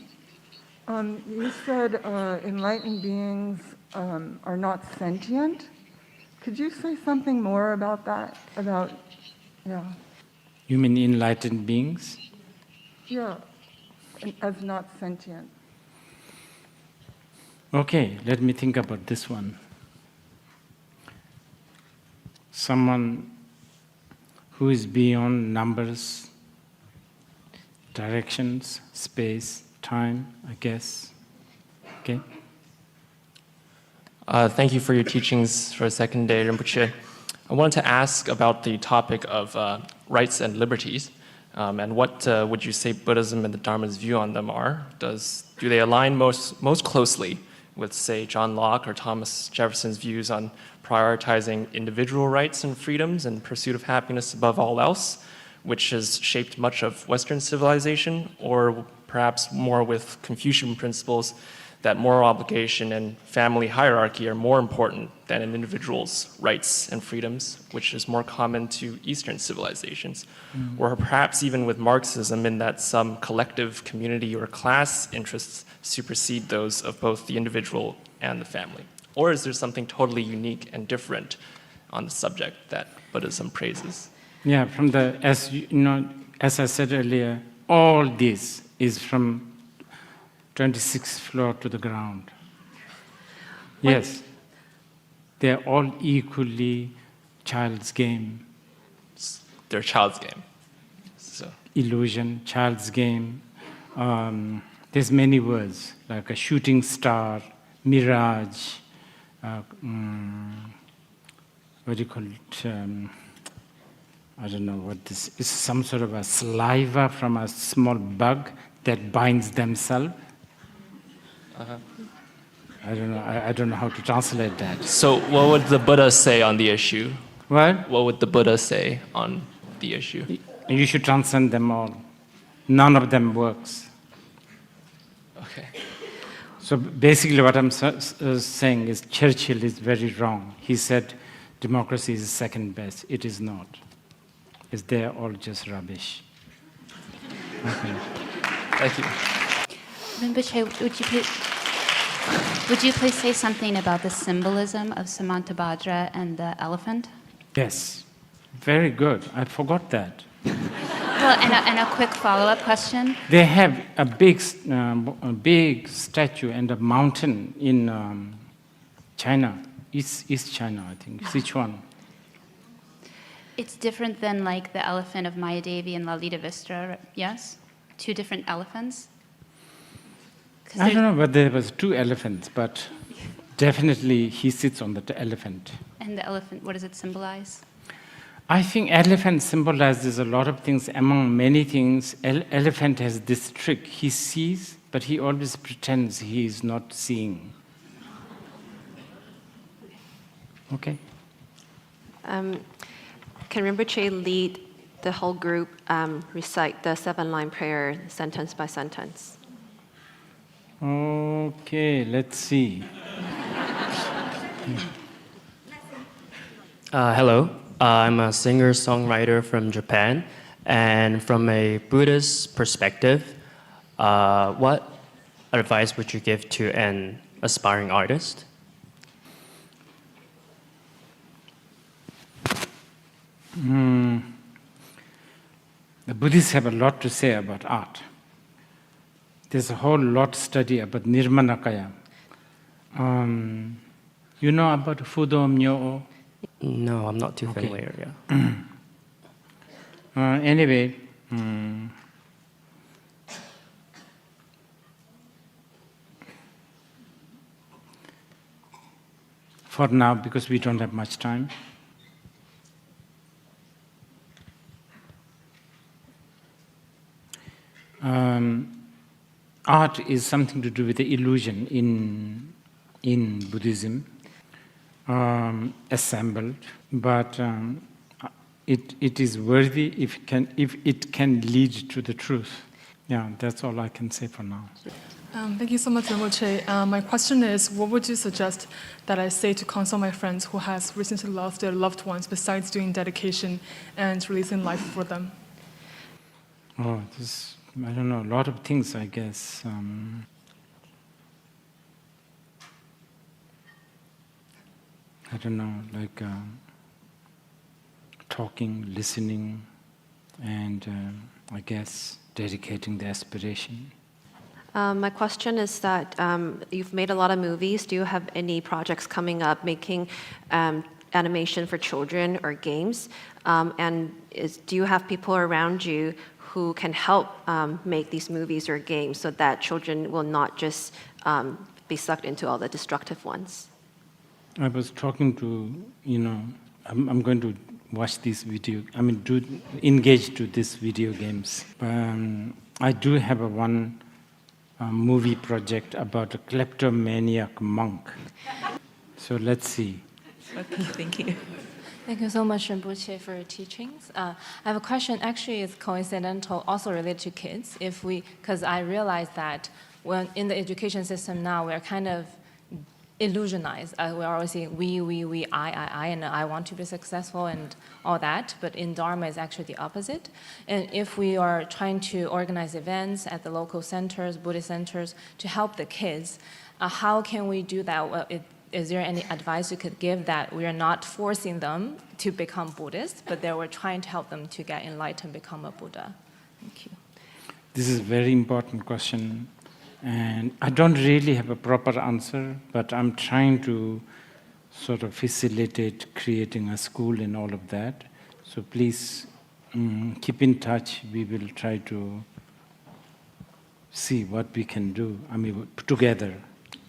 You said enlightened beings are not sentient. Could you say something more about that? You mean enlightened beings? Yeah, as not sentient. Okay, let me think about this one. Someone who is beyond numbers, directions, space, time, I guess. Okay? Thank you for your teachings for the second day, Rinpoche. I wanted to ask about the topic of rights and liberties, and what would you say Buddhism and the Dharma's view on them are? Do they align most closely with, say, John Locke or Thomas Jefferson's views on prioritizing individual rights and freedoms and pursuit of happiness above all else, which has shaped much of Western civilization, or perhaps more with Confucian principles that moral obligation and family hierarchy are more important than an individual's rights and freedoms, which is more common to Eastern civilizations, or perhaps even with Marxism in that some collective community or class interests supersede those of both the individual and the family? Or is there something totally unique and different on the subject that Buddhism praises? Yeah, as I said earlier, all this is from 26th floor to the ground. Yes, they're all equally child's game. They're child's game. So. Illusion, child's game. There's many words, like a shooting star, mirage, what do you call it? I don't know what this is. Some sort of a saliva from a small bug that binds themselves. I don't know. I don't know how to translate that. So, what would the Buddha say on the issue? What? What would the Buddha say on the issue? You should transcend them all. None of them works. Okay. So basically what I'm saying is Churchill is very wrong. He said democracy is second best. It is not. They're all just rubbish. Okay. Thank you. Rinpoche, would you please say something about the symbolism of Samantabhadra and the elephant? Yes. Very good. I forgot that. Well, and a quick follow-up question. They have a big statue and a mountain in China, East China, I think, Sichuan. It's different than like the elephant of Mayadevi and Lalita Vista, yes? Two different elephants? I don't know whether there was two elephants, but definitely he sits on the elephant. And the elephant, what does it symbolize? I think elephant symbolizes a lot of things. Among many things, elephant has this trick. He sees, but he always pretends he is not seeing. Okay? Can Rinpoche lead the whole group recite the 7-line prayer sentence by sentence? Okay, let's see. Hello. I'm a singer-songwriter from Japan, and from a Buddhist perspective, what advice would you give to an aspiring artist? The Buddhists have a lot to say about art. There's a whole lot study about Nirmanakaya. You know about Fudo Myo? No, I'm not too familiar, yeah. Anyway, for now, because we don't have much time, art is something to do with the illusion in Buddhism. Assembled, but it is worthy if it can lead to the truth. Yeah, that's all I can say for now. Thank you so much, Rinpoche. My question is, what would you suggest that I say to console my friends who has recently lost their loved ones besides doing dedication and releasing life for them? Oh, I don't know, a lot of things, I guess. I don't know, like talking, listening, and I guess dedicating the aspiration. My question is that you've made a lot of movies. Do you have any projects coming up making animation for children or games? Do you have people around you who can help make these movies or games so that children will not just be sucked into all the destructive ones? I was talking to, I'm going to watch these engage to these video games. I do have one movie project about a kleptomaniac monk. So let's see. Okay, thank you. Thank you so much, Rinpoche, for your teachings. I have a question. Actually, it's coincidental, also related to kids. Because I realize that when in the education system now, we're kind of illusionized. We're always saying we, I, and I want to be successful and all that. But in Dharma, it's actually the opposite. And if we are trying to organize events at the local centers, Buddhist centers, to help the kids, how can we do that? Well, is there any advice you could give that we are not forcing them to become Buddhist, but that we're trying to help them to get enlightened, become a Buddha? Thank you. This is a very important question, and I don't really have a proper answer, but I'm trying to sort of facilitate creating a school and all of that. So please keep in touch. We will try to see what we can do, together.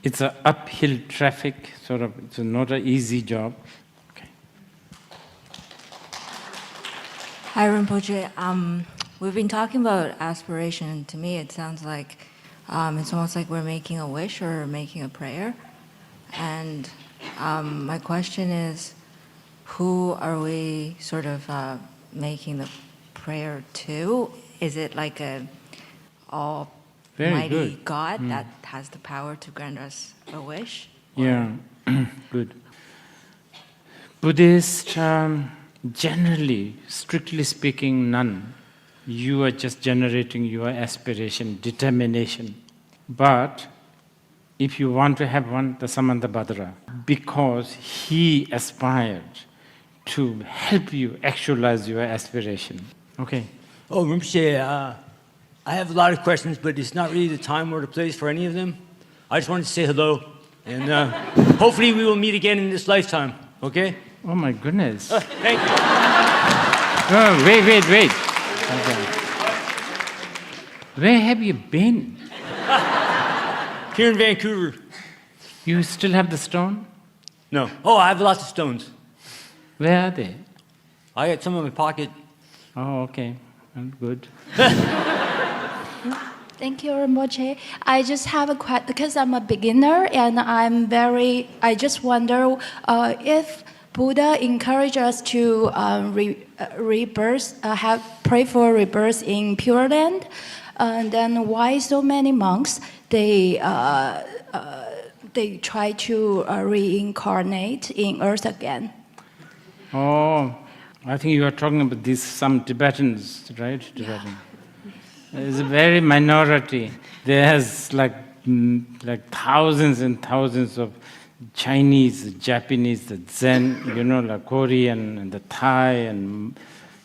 It's an uphill traffic, it's not an easy job. Hi, Rinpoche. We've been talking about aspiration, and to me it sounds like it's almost like we're making a wish or making a prayer. And my question is, who are we sort of making the prayer to? Is it like a almighty God that has the power to grant us a wish? Yeah, good. Buddhist, generally, strictly speaking, none. You are just generating your aspiration, determination. But if you want to have one, the Samantabhadra, because he aspired to help you actualize your aspiration. Okay. Oh, Rinpoche, I have a lot of questions, but it's not really the time or the place for any of them. I just wanted to say hello, and hopefully we will meet again in this lifetime, okay? Oh my goodness. Thank you. Oh, wait. Okay. Where have you been? Here in Vancouver. You still have the stone? No. Oh, I have lots of stones. Where are they? I got some in my pocket. Oh, okay. Good. Thank you, Rinpoche. I just have a question, because I'm a beginner and I just wonder if Buddha encouraged us to pray for rebirth in Pure Land, and then why so many monks, they try to reincarnate in earth again? Oh, I think you are talking about some Tibetans, right? Tibetan. It's a very minority. There's like thousands and thousands of Chinese, Japanese, the Zen, like Korean and the Thai and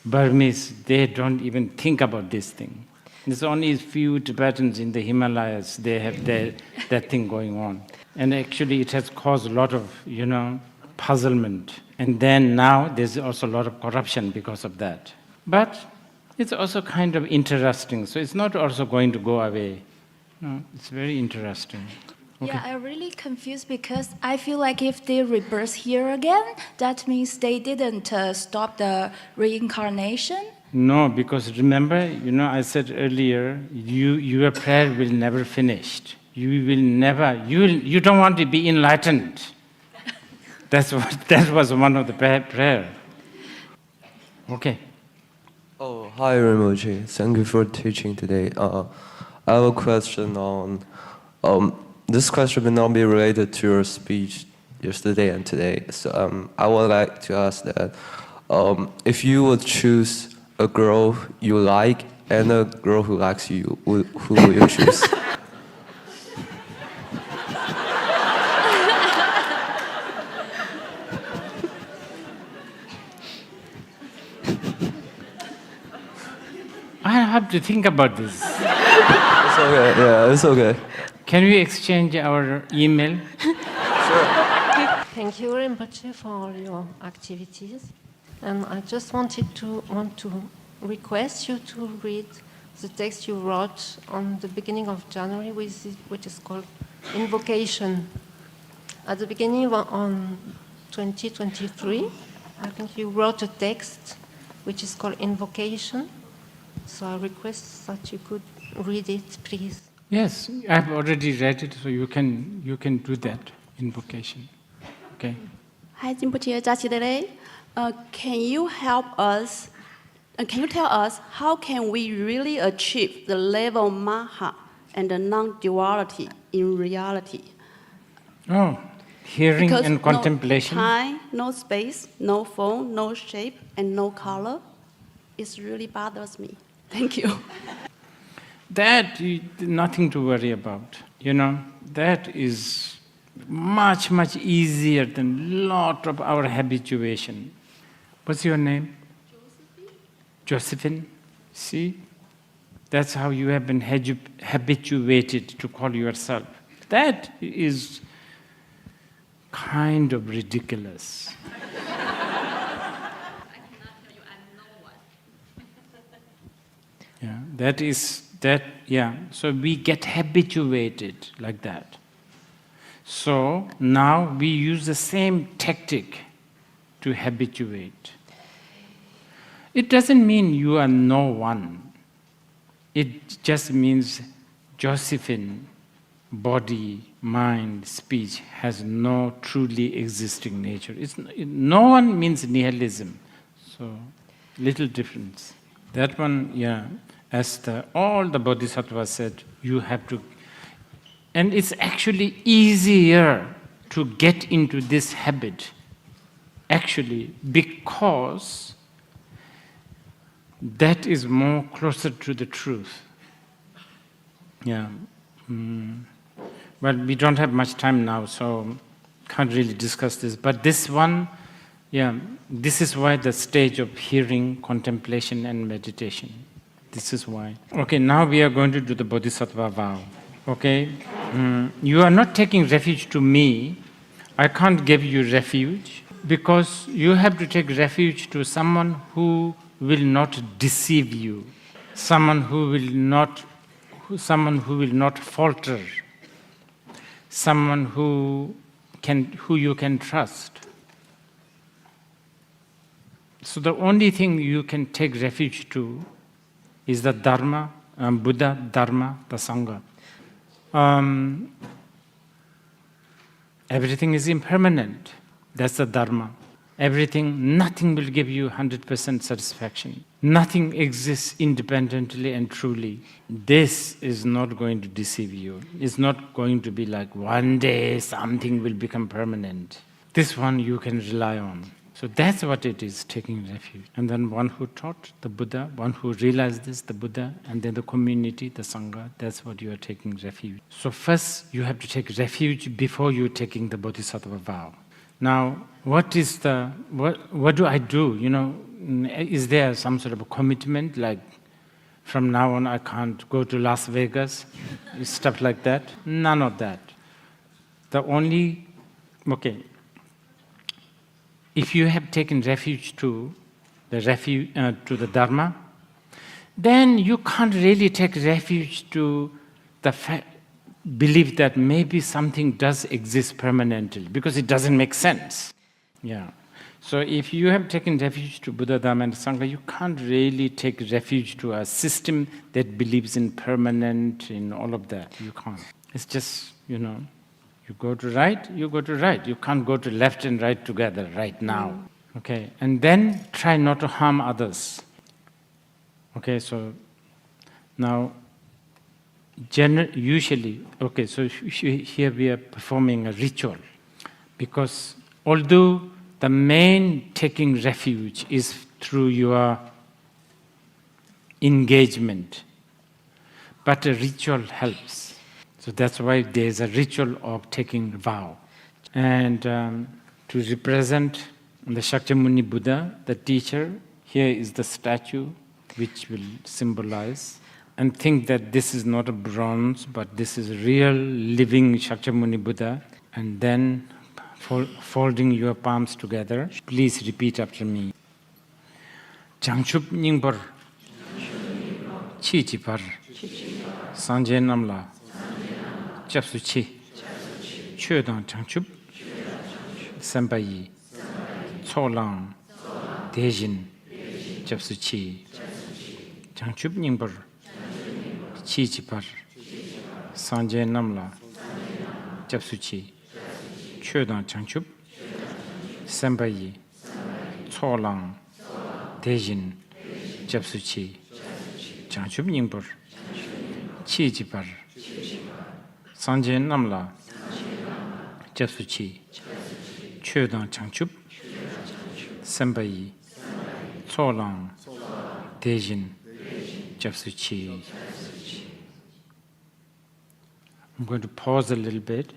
Burmese. They don't even think about this thing. There's only a few Tibetans in the Himalayas. They have that thing going on, and actually it has caused a lot of puzzlement. And then now there's also a lot of corruption because of that. But it's also kind of interesting. So it's not also going to go away. No, it's very interesting. Okay. Yeah, I'm really confused because I feel like if they rebirth here again, that means they didn't stop the reincarnation. No, because remember, I said earlier, your prayer will never finish. You don't want to be enlightened. That was one of the prayer. Okay. Oh, hi Rinpoche. Thank you for teaching today. I have a question on, this question may not be related to your speech yesterday and today. So I would like to ask that, if you would choose a girl you like and a girl who likes you, who will you choose? I have to think about this. It's okay, yeah, it's okay. Can we exchange our email? Thank you, Rinpoche, for all your activities. And I just want to request you to read the text you wrote on the beginning of January, which is called Invocation. At the beginning on 2023, I think you wrote a text which is called Invocation. So I request that you could read it, please. Yes, I've already read it, so you can do that invocation. Okay. Hi, Rinpoche Jachidere. Can you help us? Can you tell us how can we really achieve the level of Maha and the non-duality in reality? Oh, hearing Because and contemplation. No time, no space, no form, no shape, and no color. It really bothers me. Thank you. That nothing to worry about. That is much, much easier than a lot of our habituation. What's your name? Josephine. See? That's how you have been habituated to call yourself. That is kind of ridiculous. Yeah, that is that. Yeah, so we get habituated like that. So now we use the same tactic to habituate. It doesn't mean you are no one. It just means Josephine, body, mind, speech has no truly existing nature. No one means nihilism. So, little difference. That one, yeah, as all the Bodhisattvas said, you have to. And it's actually easier to get into this habit, actually, because that is more closer to the truth. Yeah. Well, we don't have much time now, so can't really discuss this. But this one, yeah, this is why the stage of hearing, contemplation, and meditation. This is why. Okay, now we are going to do the Bodhisattva vow. Okay? You are not taking refuge to me. I can't give you refuge, because you have to take refuge to someone who will not deceive you, someone who will not falter, someone who you can trust. So the only thing you can take refuge to is the Dharma, Buddha, Dharma, the Sangha. Everything is impermanent. That's the Dharma. Nothing will give you 100% satisfaction. Nothing exists independently and truly. This is not going to deceive you. It's not going to be like one day something will become permanent. This one you can rely on. So that's what it is, taking refuge. And then one who taught, the Buddha, one who realized this, the Buddha, and then the community, the Sangha, that's what you are taking refuge. So first you have to take refuge before you're taking the Bodhisattva vow. Now, what do I do? You know, is there some sort of a commitment, like from now on I can't go to Las Vegas, stuff like that? None of that. If you have taken refuge to the Dharma, then you can't really take refuge to the belief that maybe something does exist permanently, because it doesn't make sense. Yeah. So if you have taken refuge to Buddha, Dharma, and Sangha, you can't really take refuge to a system that believes in permanent, in all of that. You can't. It's just, you go to right, you go to right. You can't go to left and right together right now. Okay, and then try not to harm others. Okay, so now, usually, okay, so here we are performing a ritual, because although the main taking refuge is through your engagement, but a ritual helps. So that's why there's a ritual of taking vow. And to represent the Shakyamuni Buddha, the teacher, here is the statue which will symbolize. And think that this is not a bronze, but this is real living Shakyamuni Buddha. And then folding your palms together, please repeat after me. Changchup Ningbar Chi Chipar Sanje Namla Chapsu Chi Chödang Changchup Sambayi Cholang Dejin Chapsu Chi Changchup Ningbar Chi Chipar Sanje Namla Chapsu Chi Chödang Changchup Sambayi Cholang Dejin Chapsu Chi Changchup Ningbar Chi Chipar Sanje Namla Chapsu Chi Chödang Changchup Sambayi Cholang Dejin Chapsu Chi. I'm going to pause a little bit,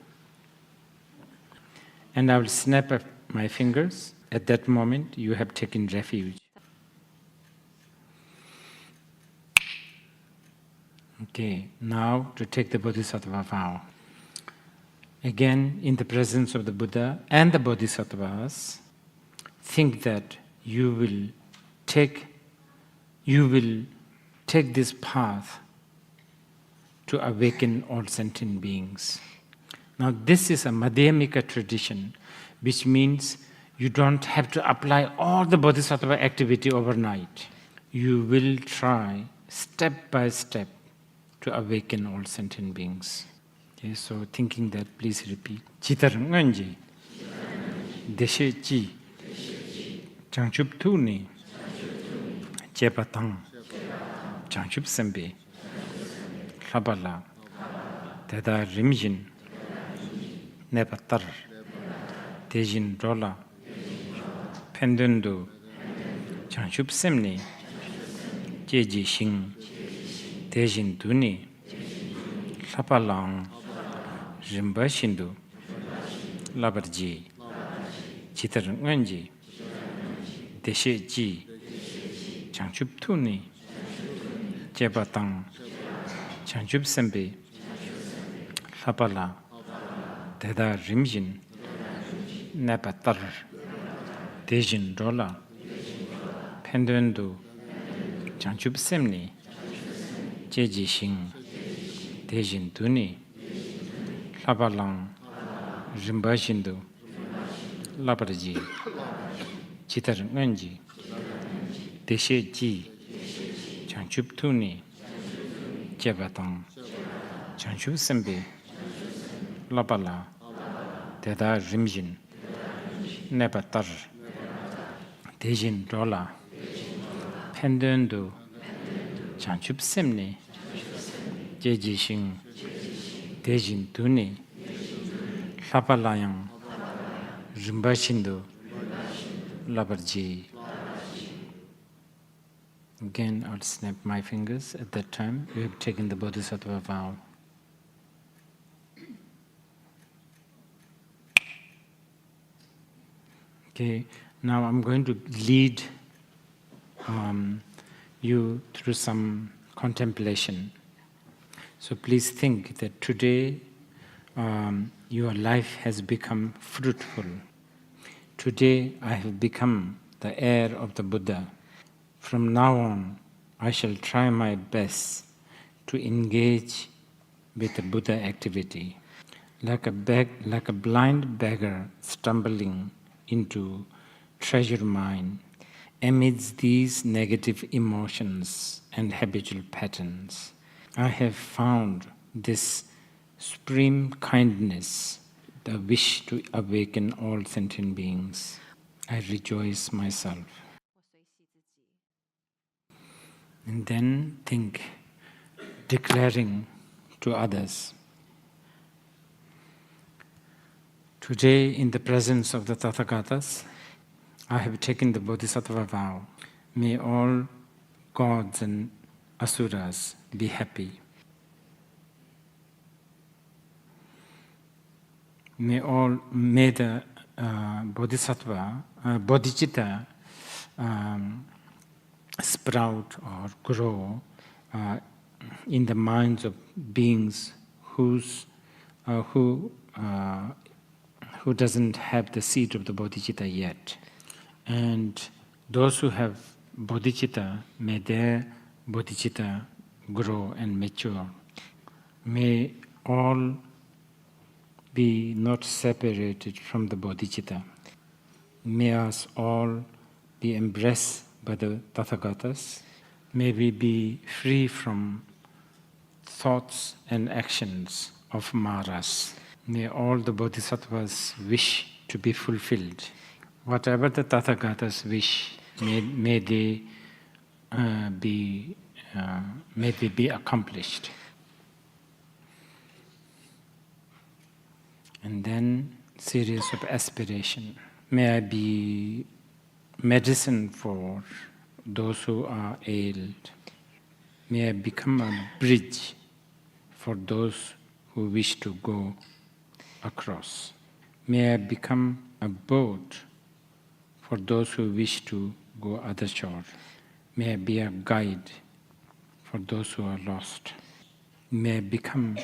and I will snap at my fingers. At that moment, you have taken refuge. Okay, now to take the Bodhisattva vow. Again, in the presence of the Buddha and the Bodhisattvas, think that you will take this path to awaken all sentient beings. Now, this is a Madhyamika tradition, which means you don't have to apply all the Bodhisattva activity overnight. You will try step by step to awaken all sentient beings. Okay, so thinking that, please repeat. Chitar nganji, deshe chi, changchup tu ni, chepa tang, changchup sembe, khabala, teda rimjin, nepatar, tejin rola, pendundu, changchup semni, jeji shing, tejin duni, khapalang, rimba shindu, labarji, chitar nganji, deshe ji, changchup tuni, jebatang, changchup sembe, lapala, teda rimjin, nepatar, tejin rola, penduendu, changchup semni, jeji shing, tejin tuni, labalang, rimba shindu, labarji, chitar nganji, deshe ji, changchup tuni, jebatang, changchup sembe, labala, teda rimjin, nepatar, tejin rola, penduendu, changchup semni, jeji shing, tejin tuni, lapalayang, rimba shindu, labarji. Again, I'll snap my fingers. At that time, we have taken the Bodhisattva vow. Okay, now I'm going to lead you through some contemplation. So please think that today your life has become fruitful. Today I have become the heir of the Buddha. From now on, I shall try my best to engage with the Buddha activity. Like a blind beggar stumbling into treasure mine amidst these negative emotions and habitual patterns, I have found this supreme kindness, the wish to awaken all sentient beings. I rejoice myself. And then think, declaring to others. Today, in the presence of the Tathagatas, I have taken the Bodhisattva vow. May all gods and asuras be happy. May the Bodhisattva, Bodhicitta, sprout or grow in the minds of beings who doesn't have the seed of the Bodhicitta yet. And those who have Bodhicitta, may their Bodhicitta grow and mature. May all be not separated from the Bodhicitta. May us all be embraced by the Tathagatas. May we be free from thoughts and actions of Maras. May all the Bodhisattvas wish to be fulfilled. Whatever the Tathagatas wish, may they be accomplished. And then, series of aspiration. May I be medicine for those who are ailed. May I become a bridge for those who wish to go across. May I become a boat for those who wish to go other shore. May I be a guide for those who are lost. may become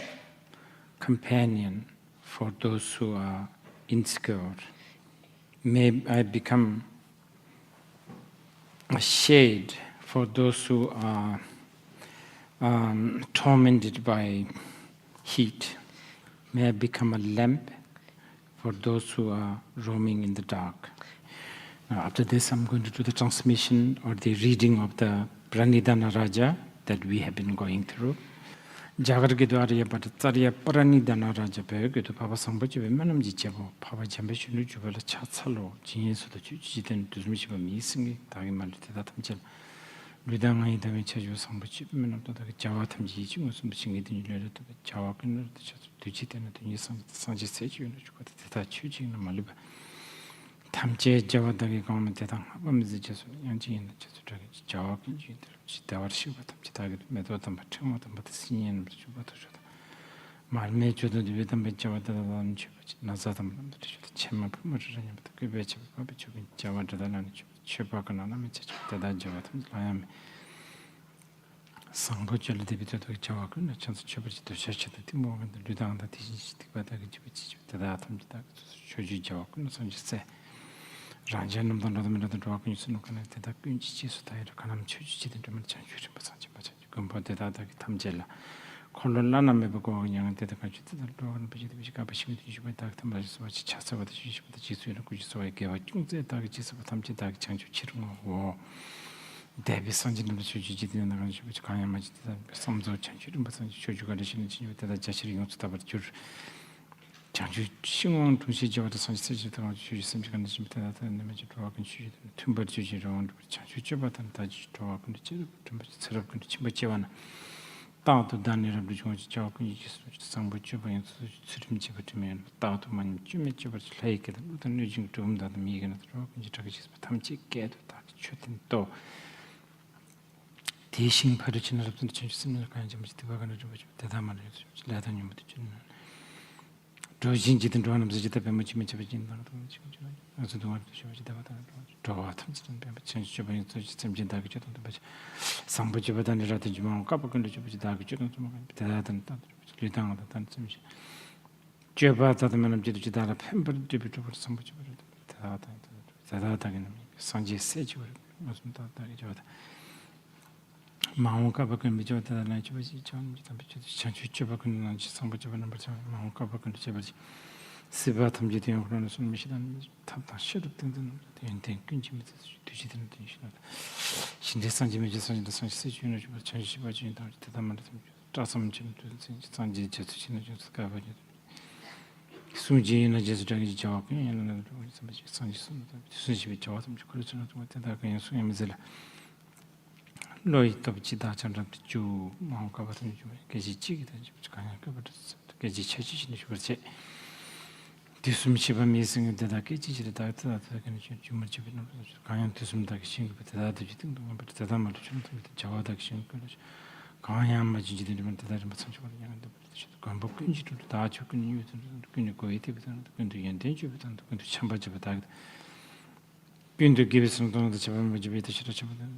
companion for those who are insecure. May I become a shade for those who are tormented by heat. May I become a lamp for those who are roaming in the dark. Now, after this, I'm going to do the transmission or the reading of the Pranidhana Raja that we have been going through. Jagargidwarya Bhattacharya Pranidhana Raja Pyogedu Papa Sambachi Vemanamji Chabo, Papa Jambeshunu Jubala Chatsalo, Jinsu the Chuchitan, Duzmishiba Missing, Tagimal Tatamchel, Ludanga Dami Chaju Sambachi Vemanam, Jawatam Jiju, some singing in to the Jawakan, the Chuchitan, the Nisan Sanji Sage, you know, the Chuchi and Maluba. Tamche Jawadagi government, Wamizijas, Yanji, and the Jawak, Chitawarshi, Tamchitag, Medotam, Patomatam, but the senior and Chubatashota. Malmecho, the Vitam, Jawadalan, Nazatam, Chema, the Kubech, Papichu, Jawadalan, Chepakan, the Javatam, Liam. Sangocha, the Vito Jawakan, a chance to Chapach to Shacha, the Timor, and the Ludan that is the Atom, Shoji Jawakan, so just say. Rajanam Danam the Dragon, you connected that Gunchis, Kanam Church, the German Church, Compoted Tamjella. Cololana may be going young and the country to the Dragon, which Kapashi, you may talk to much Chassa with the Chief of the Jesuit, which so I gave a Junze, Targis of Tamji, Change Chirum war. Debbie Sanjin of the Church, and the country which can imagine some of change, but some church condition with the gesturing of Stabat Chanju Shimon to see what the sunset around you, some condition that and the magic rock and shoot, Tumber Juji around Chanju Chabat and touch to walk on the chair, set up on the Chimbachivan. Thought to Danny of the George Jock and you just some butcher and certain Chibatimman, thought to man Jimmy Chibat Lake, with a nudging to whom that the Megan at the rock and you took his Tamchi get that shooting door. Teaching Parichin of the church similar kinds of Mistivagan, the Daman, Latin. Dojin didn't run of the Jita much image of Jin, as the one to show draw atoms and change job in some Jindagat on the bench. Some butcher but then rather Jimon, couple condition which Dagat on the Latin, Litan of the transmission. Jabata the man of Jidala, Pember, debut over some butcher, Sanji said you wasn't that. Mahon Kabakan Bijota, the night was Chanchu Chabakan, some butcher number 7, Mahon Kabakan Chabas. Sibatam Jiti and Kronos and Michigan, Tata should have done the intent, Kunjim to Chitan. She descended images on the sunset unit, but changed by Jin to the Matam, Tassam to Sanji Jetin, just covered. Suji and just dragged jogging and another Sanji, Suji Jotam, Kurutan, what the dark and swim. Lloyd of Chidachan to Jew, Mount Cavatan, Gaji, which can cover the Gaji Church in the Shurche. This Michiba missing the Daki, the doctor that I can shoot you much of it. Kayan to some Dakshin, but the other thing, but the Dama to Java Dakshin College. Kayam Majid didn't that much young. Combo Kunji to the Dutch, you can use Kuniko, going to endanger with and going to Chambaja attack. Going to give some of the Chavan Majavita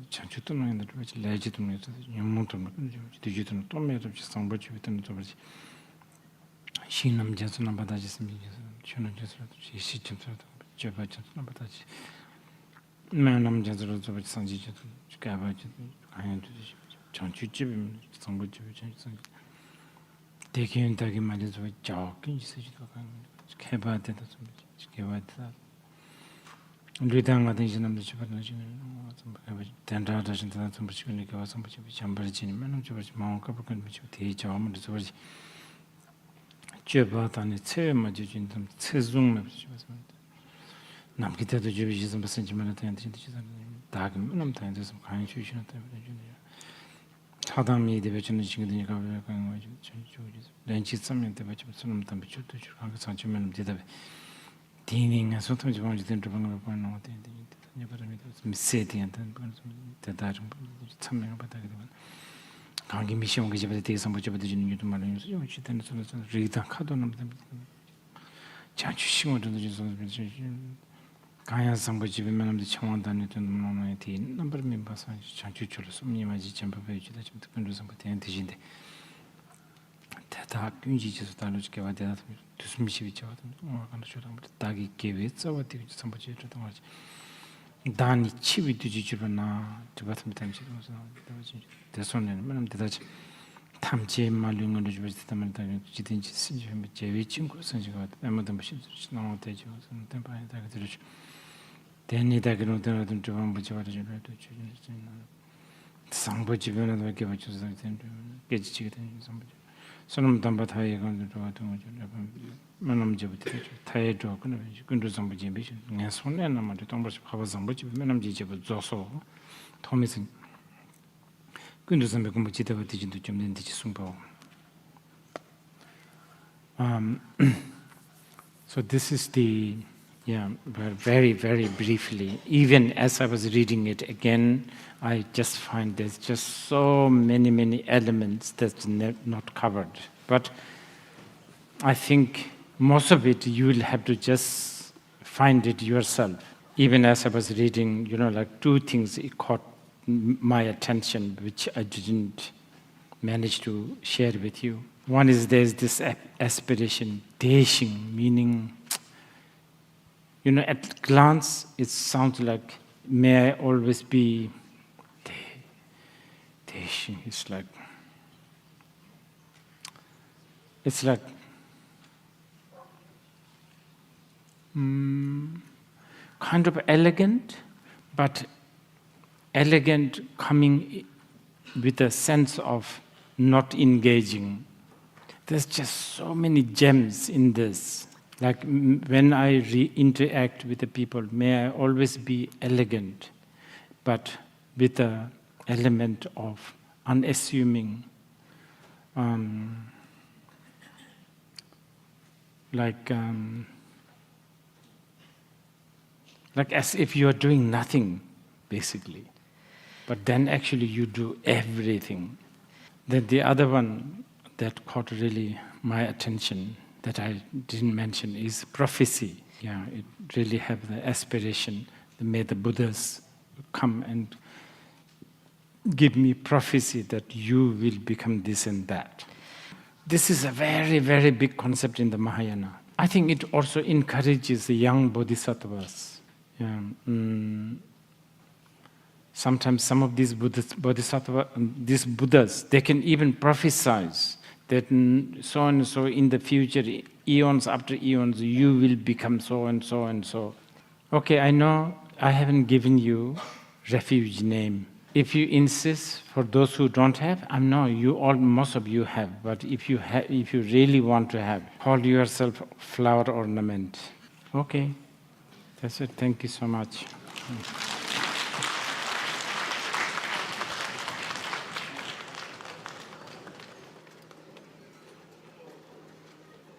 Chanchutan and the legitimate Yamutum, digital tomato, some butcher with an authority. Shinam Janson Abadajis, Shunan Janson, Java Janson Abadaji. Manam Janson of Sanji, Gava, Chanchu, some butcher, taking Tagimadis with Jock, and you say, Kaba did that. Lutan attention of the Chipanation, 10 daughters and some opportunity or some Chamberjin, Managers, Mount Capricorn, which would teach our Montezuari. Chebat and its Majin, Tsezum, Namkita to Jewish and sentiment and Dagam, and sometimes some kind of tuition. Tadami, the vegetation in the Gabriel, then she's some in the vegetation temperature to Chicago Sanchiman did. Teaming and sometimes you want to think about the city and then the something about that. Can't give me some give some much of the junior to my which then read the cardon of them. Chanchishimo to the Kaya Sambachi women of the Chaman than it and 19 number members, Chanchuchus, Mimaji Chamber page that you can do some antigen. 다 균지지서 다루지게 와대다 두스미시비 저거든 오가는 쇼랑 다기 계획 써버티 선보지 저도 말이지 단이 치위 두지주로나 저같은 탐지 그래서 대선에는 뭐는 대다지 탐지 말링을 주버지 때문에 다 지든지 신주면 제위 친구 선지가 아무도 무슨 너무 되죠 무슨 temporary 다 그들죠 대니다 그런 데는 좀 보지 말아줘도 상보지 변화도 이렇게 맞춰서 깨지게 되는 상보지 선음 담바 타에 건도 같은 거죠. 만남 제부터 타에도 그는 근도 상보지 비시 내 손에 남아도 동버시 가봐 상보지 만남 제부 줘서 도미선 근도 상보 공부 지대가 되진도 좀 된지 숨보. So this is the very, very briefly. Even as I was reading it again, I just find there's just so many elements that's not covered. But I think most of it you will have to just find it yourself. Even as I was reading, like two things it caught my attention, which I didn't manage to share with you. One is there's this aspiration, deshin, meaning, at glance, it sounds like, may I always be, it's like kind of elegant, but elegant coming with a sense of not engaging. There's just so many gems in this. Like when I interact with the people, may I always be elegant, but with an element of unassuming, like as if you are doing nothing, basically. But then actually you do everything. Then the other one that caught really my attention that I didn't mention is prophecy. Yeah, it really have the aspiration that may the Buddhas come and give me prophecy that you will become this and that. This is a very, very big concept in the Mahayana. I think it also encourages the young bodhisattvas. Yeah. Sometimes some of these bodhisattvas, these Buddhas, they can even prophesize that so and so in the future, eons after eons, you will become so and so and so. Okay, I know I haven't given you refuge name. If you insist, for those who don't have, I know most of you have. But if you really want to have, call yourself flower ornament. Okay, that's it. Thank you so much.